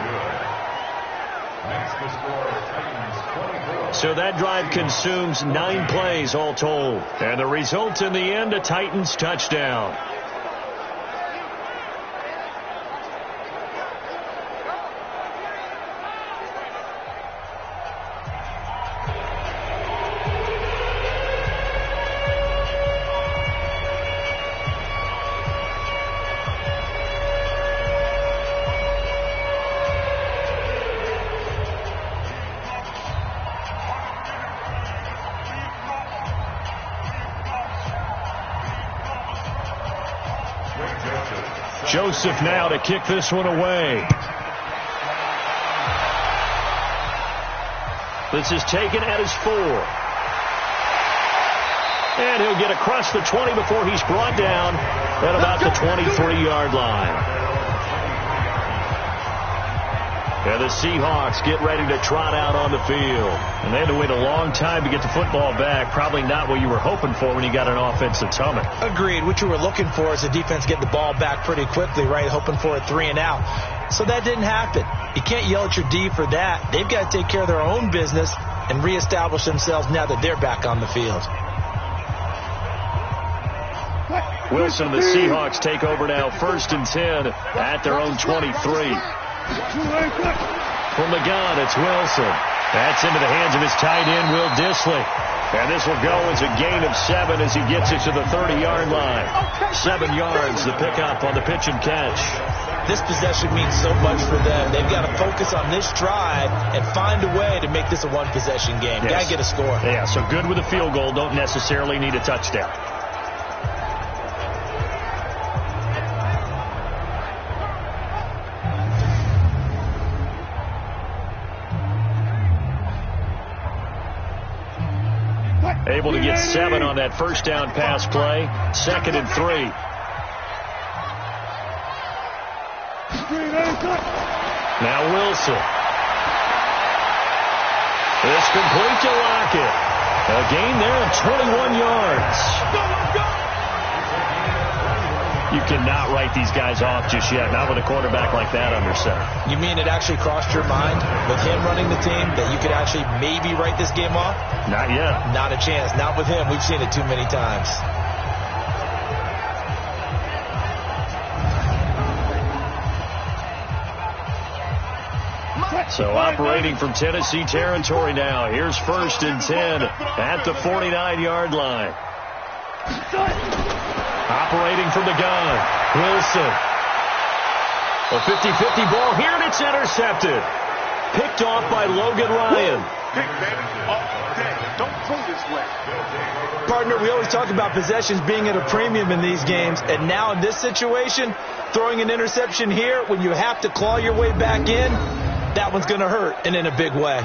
So that drive consumes 9 plays all told. And the result in the end, a Titans touchdown. Joseph now to kick this one away. This is taken at his 4. And he'll get across the 20 before he's brought down at about the 23-yard line. And the Seahawks get ready to trot out on the field. And they had to wait a long time to get the football back. Probably not what you were hoping for when you got an offensive summit. Agreed. What you were looking for is the defense get the ball back pretty quickly, right? Hoping for a 3 and out. So that didn't happen. You can't yell at your D for that. They've got to take care of their own business and reestablish themselves now that they're back on the field. Wilson and the Seahawks take over now, 1st and 10 at their own 23. From the gun, it's Wilson. That's into the hands of his tight end, Will Dissly. And this will go as a gain of 7 as he gets it to the 30-yard line. 7 yards, the pickup on the pitch and catch. This possession means so much for them. They've got to focus on this drive and find a way to make this a one-possession game. Yes. Got to get a score. Yeah, so good with a field goal. Don't necessarily need a touchdown. Able to get 7 on that first down pass play. 2nd and 3. Now Wilson. It's complete to Lockett. A gain there of 21 yards. You cannot write these guys off just yet, not with a quarterback like that under center. You mean it actually crossed your mind with him running the team that you could actually maybe write this game off? Not yet. Not a chance. Not with him. We've seen it too many times. So operating from Tennessee territory now. Here's 1st and 10 at the 49-yard line. Operating from the gun. Wilson. A 50-50 ball here, and it's intercepted. Picked off by Logan Ryan. Don't play this way. Partner, we always talk about possessions being at a premium in these games, and now in this situation, throwing an interception here when you have to claw your way back in, that one's going to hurt, and in a big way.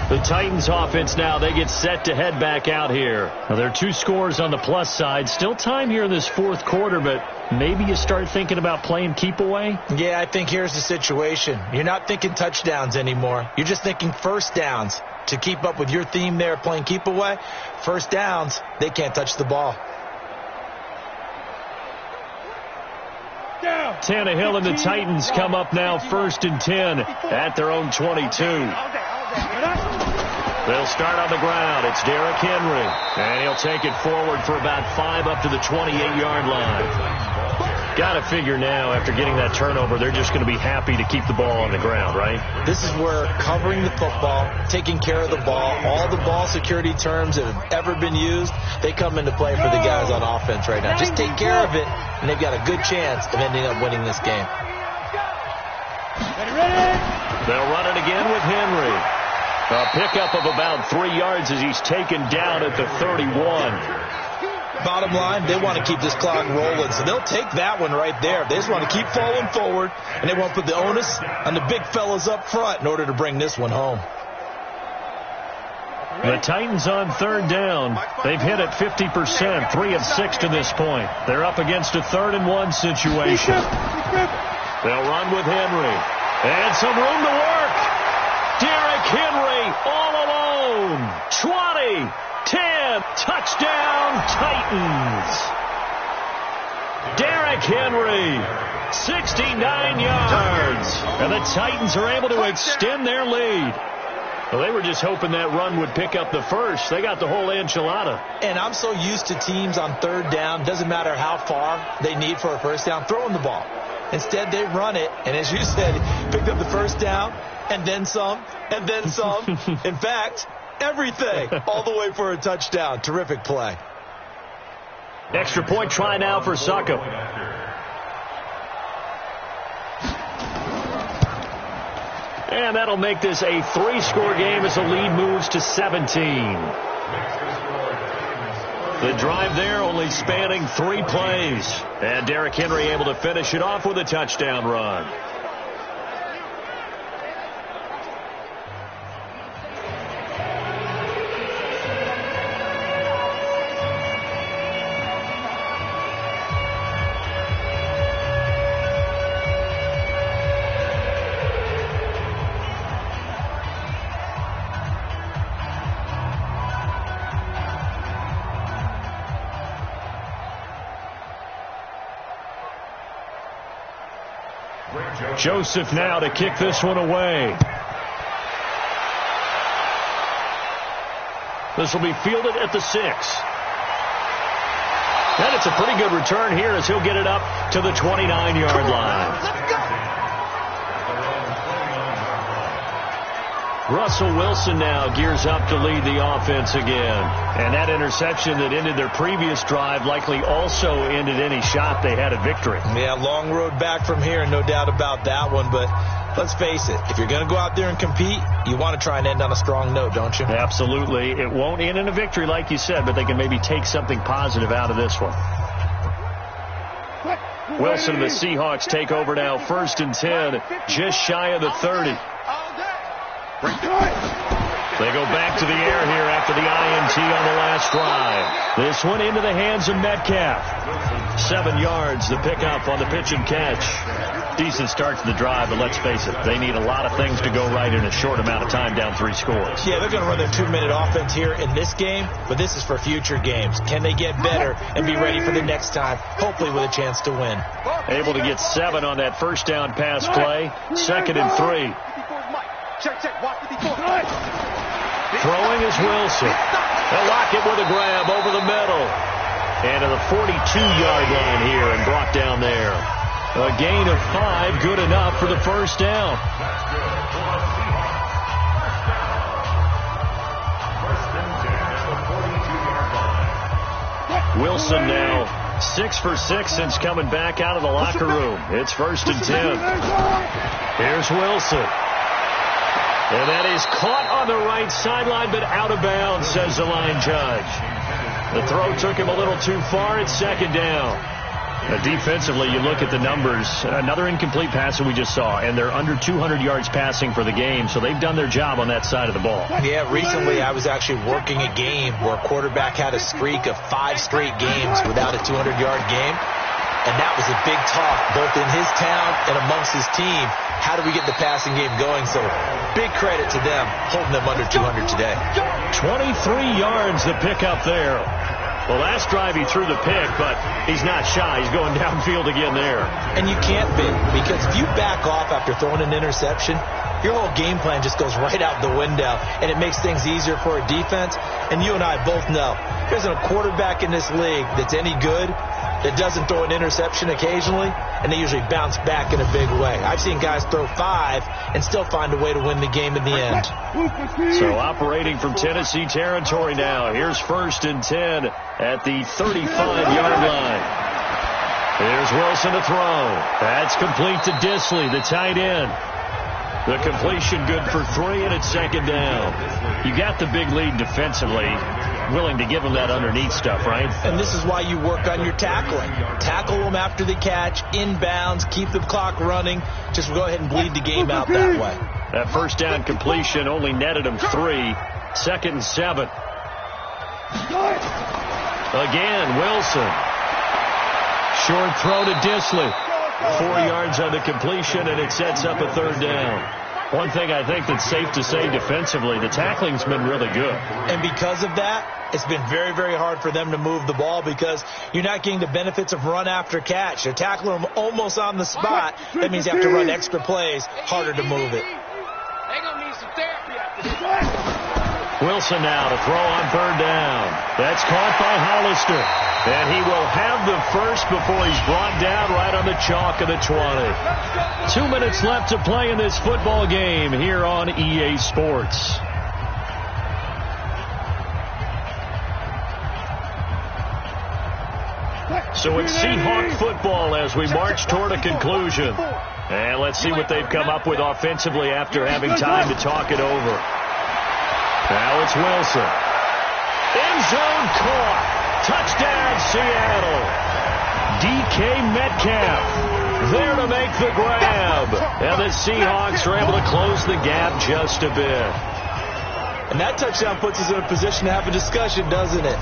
The Titans offense now, they get set to head back out here. Now, there are 2 scores on the plus side. Still time here in this 4th quarter, but maybe you start thinking about playing keep away? Yeah, I think here's the situation. You're not thinking touchdowns anymore. You're just thinking first downs. To keep up with your theme there, playing keep away, first downs, they can't touch the ball. Tannehill and the Titans come up now 1st and 10 at their own 22. They'll start on the ground. It's Derrick Henry. And he'll take it forward for about 5 up to the 28-yard line. Got to figure now, after getting that turnover, they're just going to be happy to keep the ball on the ground, right? This is where covering the football, taking care of the ball, all the ball security terms that have ever been used, they come into play for the guys on offense right now. Just take care of it, and they've got a good chance of ending up winning this game. They'll run it again with Henry. A pickup of about 3 yards as he's taken down at the 31. Bottom line, they want to keep this clock rolling, so they'll take that one right there. They just want to keep falling forward, and they won't put the onus on the big fellas up front in order to bring this one home. The Titans on 3rd down. They've hit it 50%, 3 of 6 to this point. They're up against a 3rd and 1 situation. They'll run with Henry. And some room to work. Derrick Henry all alone. 20, 10, touchdown Titans. Derrick Henry, 69 yards. And the Titans are able to extend their lead. Well, they were just hoping that run would pick up the first. They got the whole enchilada. And I'm so used to teams on 3rd down, doesn't matter how far they need for a first down, throwing the ball. Instead, they run it, and as you said, picked up the first down, and then some, and then some. In fact, everything, all the way for a touchdown. Terrific play. Extra point try now for Succop. And that'll make this a 3-score game as the lead moves to 17. The drive there only spanning 3 plays. And Derrick Henry able to finish it off with a touchdown run. Joseph now to kick this one away. This will be fielded at the 6. And it's a pretty good return here as he'll get it up to the 29-yard line. Russell Wilson now gears up to lead the offense again. And that interception that ended their previous drive likely also ended any shot they had at victory. Yeah, long road back from here, no doubt about that one. But let's face it, if you're going to go out there and compete, you want to try and end on a strong note, don't you? Absolutely. It won't end in a victory like you said, but they can maybe take something positive out of this one. Wilson and the Seahawks take over now, 1st and 10, just shy of the 30. They go back to the air here after the INT on the last drive. This one into the hands of Metcalf. 7 yards, the pickup on the pitch and catch. Decent start to the drive, but let's face it, they need a lot of things to go right in a short amount of time, down 3 scores. Yeah, they're going to run their 2-minute offense here in this game, but this is for future games. Can they get better and be ready for the next time, hopefully with a chance to win? Able to get 7 on that first down pass play. 2nd and 3. Throwing is Wilson. They'll lock it with a grab over the middle. And to the 42-yard line here and brought down there. A gain of 5, good enough for the first down. Wilson now 6 for 6 since coming back out of the locker room. It's 1st and 10. Here's Wilson. And that is caught on the right sideline, but out of bounds, says the line judge. The throw took him a little too far. It's 2nd down. Defensively, you look at the numbers. Another incomplete pass that we just saw, and they're under 200 yards passing for the game, so they've done their job on that side of the ball. Yeah, recently I was actually working a game where a quarterback had a streak of 5 straight games without a 200-yard game, and that was a big talk both in his town and amongst his team. How do we get the passing game going? So big credit to them holding them under 200 today. 23 yards the pickup there. Well, last drive he threw the pick, but he's not shy. He's going downfield again there. And you can't be, because if you back off after throwing an interception, your whole game plan just goes right out the window, and it makes things easier for a defense. And you and I both know there isn't a quarterback in this league that's any good that doesn't throw an interception occasionally, and they usually bounce back in a big way. I've seen guys throw 5 and still find a way to win the game in the end. So operating from Tennessee territory now. Here's 1st and 10 at the 35-yard line. Here's Wilson to throw. That's complete to Disley, the tight end. The completion good for 3, and it's 2nd down. You got the big lead defensively, willing to give them that underneath stuff, right? And this is why you work on your tackling. Tackle them after the catch, inbounds, keep the clock running. Just go ahead and bleed the game out that way. That first down completion only netted him 3. 2nd and 7. Again, Wilson. Short throw to Disley. 4 yards on the completion, and it sets up a 3rd down. One thing I think that's safe to say defensively, the tackling's been really good. And because of that, it's been very, very hard for them to move the ball because you're not getting the benefits of run after catch. They're tackling them almost on the spot. That means you have to run extra plays, harder to move it. They're going to need some therapy after this. Wilson now to throw on 3rd down. That's caught by Hollister. And he will have the first before he's brought down right on the chalk of the 20. 2 minutes left to play in this football game here on EA Sports. So it's Seahawk football as we march toward a conclusion. And let's see what they've come up with offensively after having time to talk it over. Now it's Wilson. End zone caught. Touchdown, Seattle. DK Metcalf there to make the grab. And the Seahawks are able to close the gap just a bit. And that touchdown puts us in a position to have a discussion, doesn't it?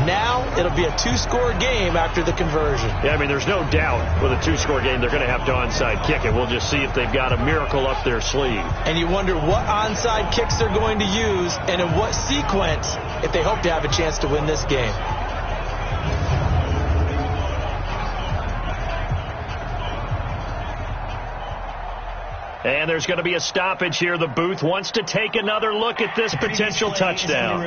Now it'll be a 2-score game after the conversion. Yeah, I mean, there's no doubt with a 2-score game they're going to have to onside kick it. We'll just see if they've got a miracle up their sleeve. And you wonder what onside kicks they're going to use and in what sequence if they hope to have a chance to win this game. And there's going to be a stoppage here. The booth wants to take another look at this potential touchdown.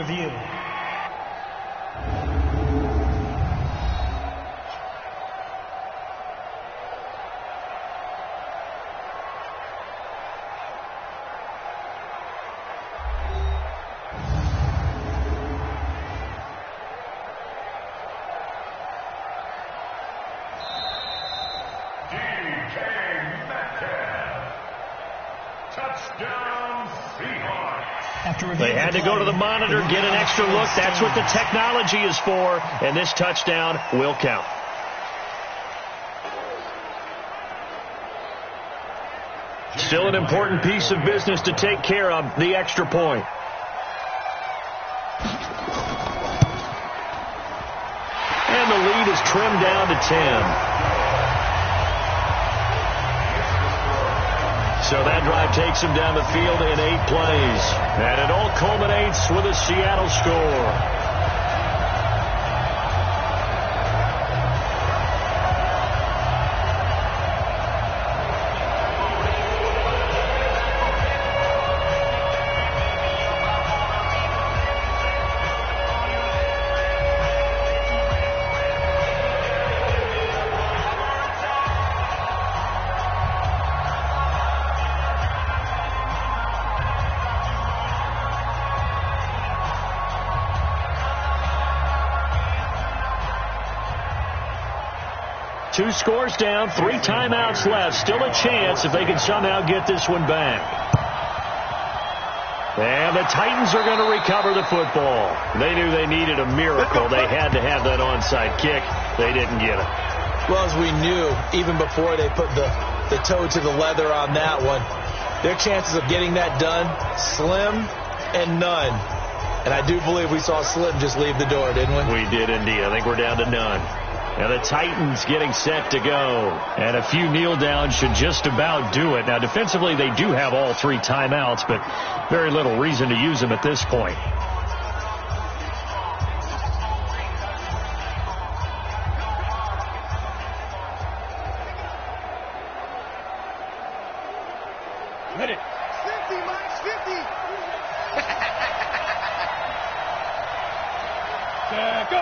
They had to go to the monitor, get an extra look. That's what the technology is for, and this touchdown will count. Still an important piece of business to take care of, the extra point. And the lead is trimmed down to 10. So that drive takes him down the field in 8 plays. And it all culminates with a Seattle score. Two scores down, 3 timeouts left. Still a chance if they can somehow get this one back. And the Titans are going to recover the football. They knew they needed a miracle. They had to have that onside kick. They didn't get it. Well, as we knew, even before they put the toe to the leather on that one, their chances of getting that done, slim and none. And I do believe we saw Slim just leave the door, didn't we? We did indeed. I think we're down to none. And the Titans getting set to go. And a few kneel downs should just about do it. Now, defensively, they do have all 3 timeouts, but very little reason to use them at this point. Ready. 50, Mike, 50. Go.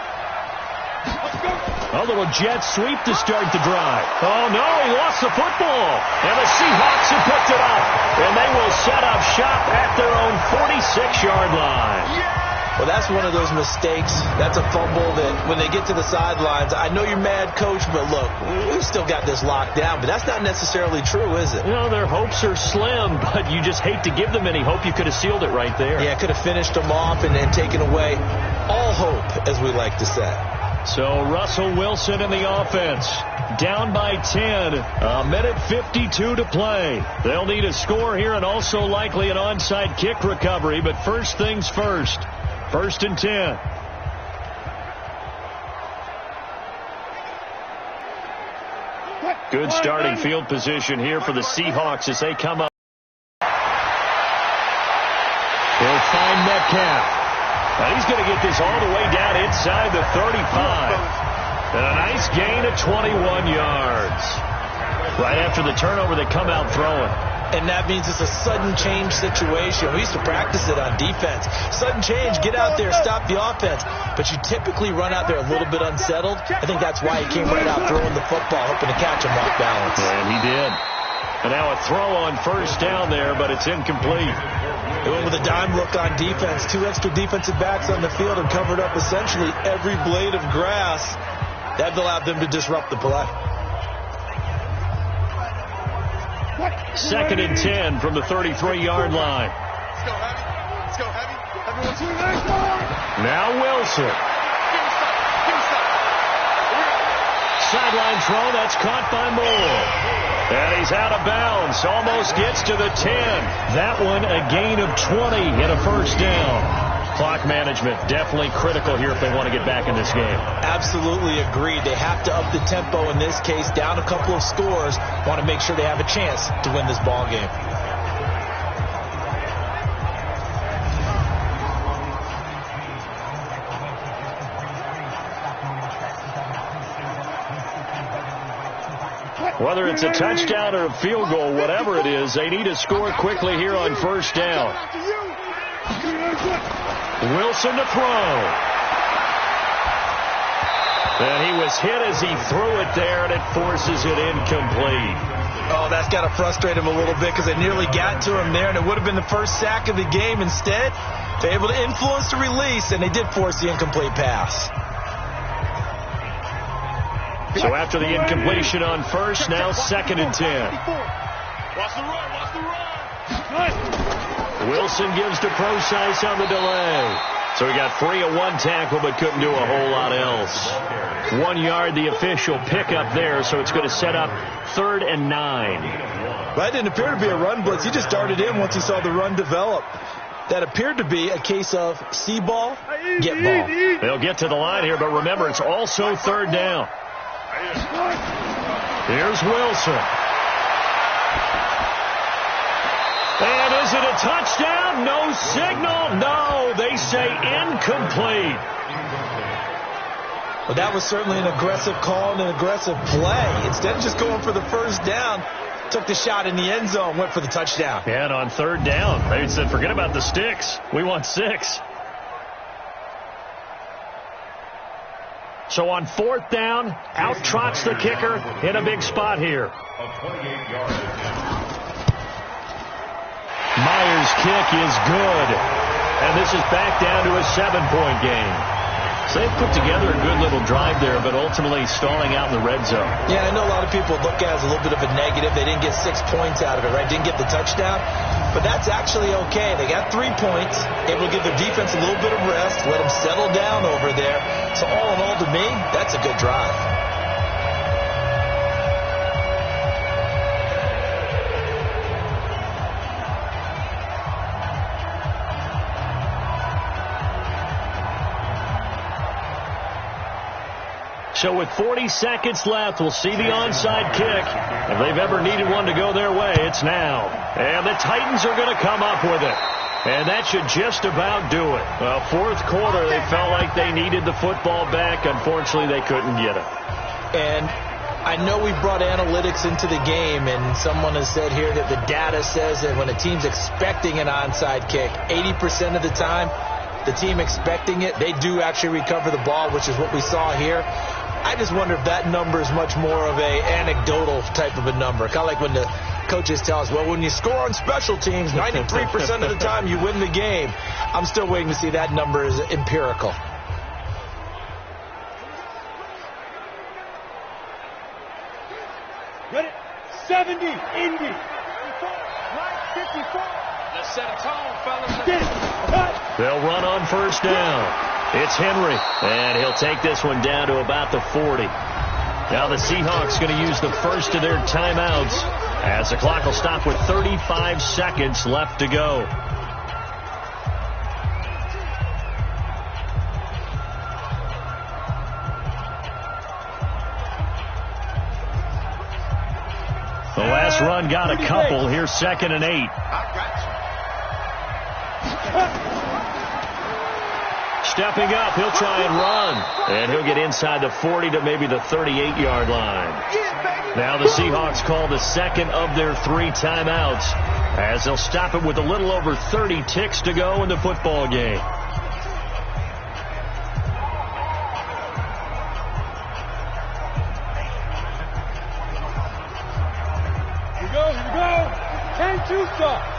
Let's go. A little jet sweep to start the drive. Oh, no, he lost the football. And the Seahawks have picked it up. And they will set up shop at their own 46-yard line. Well, that's one of those mistakes. That's a fumble that when they get to the sidelines, I know you're mad, Coach, but look, we've still got this locked down. But that's not necessarily true, is it? Well, their hopes are slim, but you just hate to give them any hope. You could have sealed it right there. Yeah, could have finished them off and taken away all hope, as we like to say. So Russell Wilson in the offense. Down by 10. A minute 52 to play. They'll need a score here and also likely an onside kick recovery. But first things first. 1st and 10. Good starting field position here for the Seahawks as they come up. They'll find Metcalf. And he's going to get this all the way down inside the 35. And a nice gain of 21 yards. Right after the turnover, they come out throwing. And that means it's a sudden change situation. We used to practice it on defense. Sudden change, get out there, stop the offense. But you typically run out there a little bit unsettled. I think that's why he came right out throwing the football, hoping to catch him off balance. And he did. And now a throw on 1st down there, but it's incomplete. They went with a dime look on defense. 2 extra defensive backs on the field and covered up essentially every blade of grass. That allowed them to disrupt the play. 2nd and 10 from the 33-yard line. Let's go, Heavy. Let's go, Heavy. Everyone to the next one. Now Wilson. Give me some. Sideline throw, that's caught by Moore. And he's out of bounds. Almost gets to the 10. That one a gain of 20 and a 1st down. Clock management definitely critical here if they want to get back in this game. Absolutely agreed. They have to up the tempo in this case, down a couple of scores. Want to make sure they have a chance to win this ball game. Whether it's a touchdown or a field goal, whatever it is, they need to score quickly here on 1st down. Wilson to throw. And he was hit as he threw it there, and it forces it incomplete. Oh, that's got to frustrate him a little bit because they nearly got to him there, and it would have been the first sack of the game. Instead, they're able to influence the release, and they did force the incomplete pass. So after the incompletion on 1st, now 2nd and 10. Watch the run, watch the run. Wilson gives to Procise on the delay. So he got free of one tackle but couldn't do a whole lot else. 1 yard, the official pickup there, so it's going to set up 3rd and 9. That didn't appear to be a run blitz. He just darted in once he saw the run develop. That appeared to be a case of see ball, get ball. They'll get to the line here, but remember, it's also 3rd down. Here's Wilson. And is it a touchdown? No signal. No, they say incomplete. Well, that was certainly an aggressive call and an aggressive play. Instead of just going for the first down, took the shot in the end zone, went for the touchdown. And on 3rd down, they said, forget about the sticks. We want 6. So on 4th down, out trots the kicker in a big spot here. Myers' kick is good. And this is back down to a 7-point game. So they've put together a good little drive there, but ultimately stalling out in the red zone. Yeah, I know a lot of people look at it as a little bit of a negative. They didn't get 6 points out of it, right? Didn't get the touchdown. But that's actually okay. They got 3 points, able to give their defense a little bit of rest, let them settle down over there. So all in all, to me, that's a good drive. So with 40 seconds left, we'll see the onside kick. If they've ever needed one to go their way, it's now. And the Titans are going to come up with it. And that should just about do it. Well, 4th quarter, they felt like they needed the football back. Unfortunately, they couldn't get it. And I know we brought analytics into the game, and someone has said here that the data says that when a team's expecting an onside kick, 80% of the time, the team expecting it, they do actually recover the ball, which is what we saw here. I just wonder if that number is much more of a anecdotal type of a number. Kind of like when the coaches tell us, well, when you score on special teams, 93% of the time you win the game. I'm still waiting to see that number is empirical. Ready? 70, Indy. 54, right, 54. Let's set a tone, fellas. Get it. They'll run on 1st down. It's Henry, and he'll take this one down to about the 40. Now the Seahawks going to use the first of their timeouts as the clock will stop with 35 seconds left to go. The last run got a couple. Here's 2nd and 8. Stepping up, he'll try and run. And he'll get inside the 40 to maybe the 38-yard line. Now the Seahawks call the second of their 3 timeouts as they'll stop it with a little over 30 ticks to go in the football game. Here we go. Can't you stop?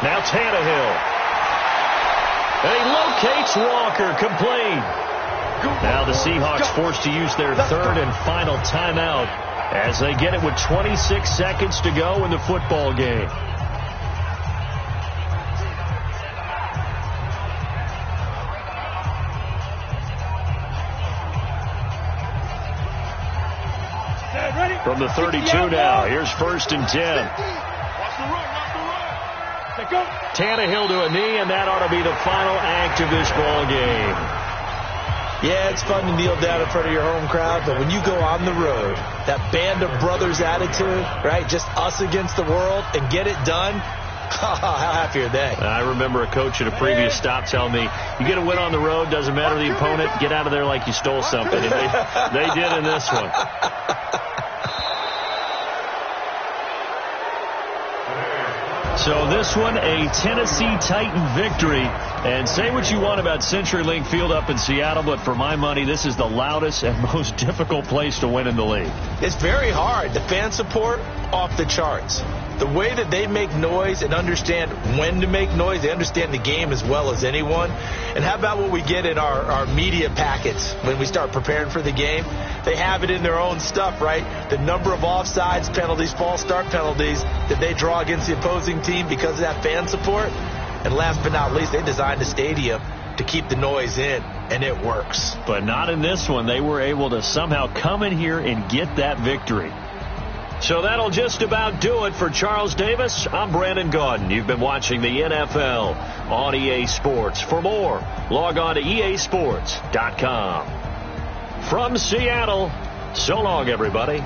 Now Tannehill. And he locates Walker, complete. Now the Seahawks forced to use their 3rd and final timeout as they get it with 26 seconds to go in the football game. From the 32 now, here's 1st and 10. Tannehill to a knee, and that ought to be the final act of this ball game. Yeah, it's fun to kneel down in front of your home crowd, but when you go on the road, that band of brothers attitude, right, just us against the world, and get it done, how happy are they? I remember a coach at a previous stop telling me, you get a win on the road, doesn't matter the opponent, get out of there like you stole something. And they did in this one. So this one, a Tennessee Titan victory. And say what you want about CenturyLink Field up in Seattle, but for my money, this is the loudest and most difficult place to win in the league. It's very hard. The fan support, off the charts. The way that they make noise and understand when to make noise, they understand the game as well as anyone. And how about what we get in our media packets when we start preparing for the game? They have it in their own stuff, right? The number of offsides penalties, false start penalties that they draw against the opposing team because of that fan support. And last but not least, they designed a stadium to keep the noise in, and it works. But not in this one. They were able to somehow come in here and get that victory. So that'll just about do it for Charles Davis. I'm Brandon Gaudin. You've been watching the NFL on EA Sports. For more, log on to easports.com. From Seattle, so long, everybody.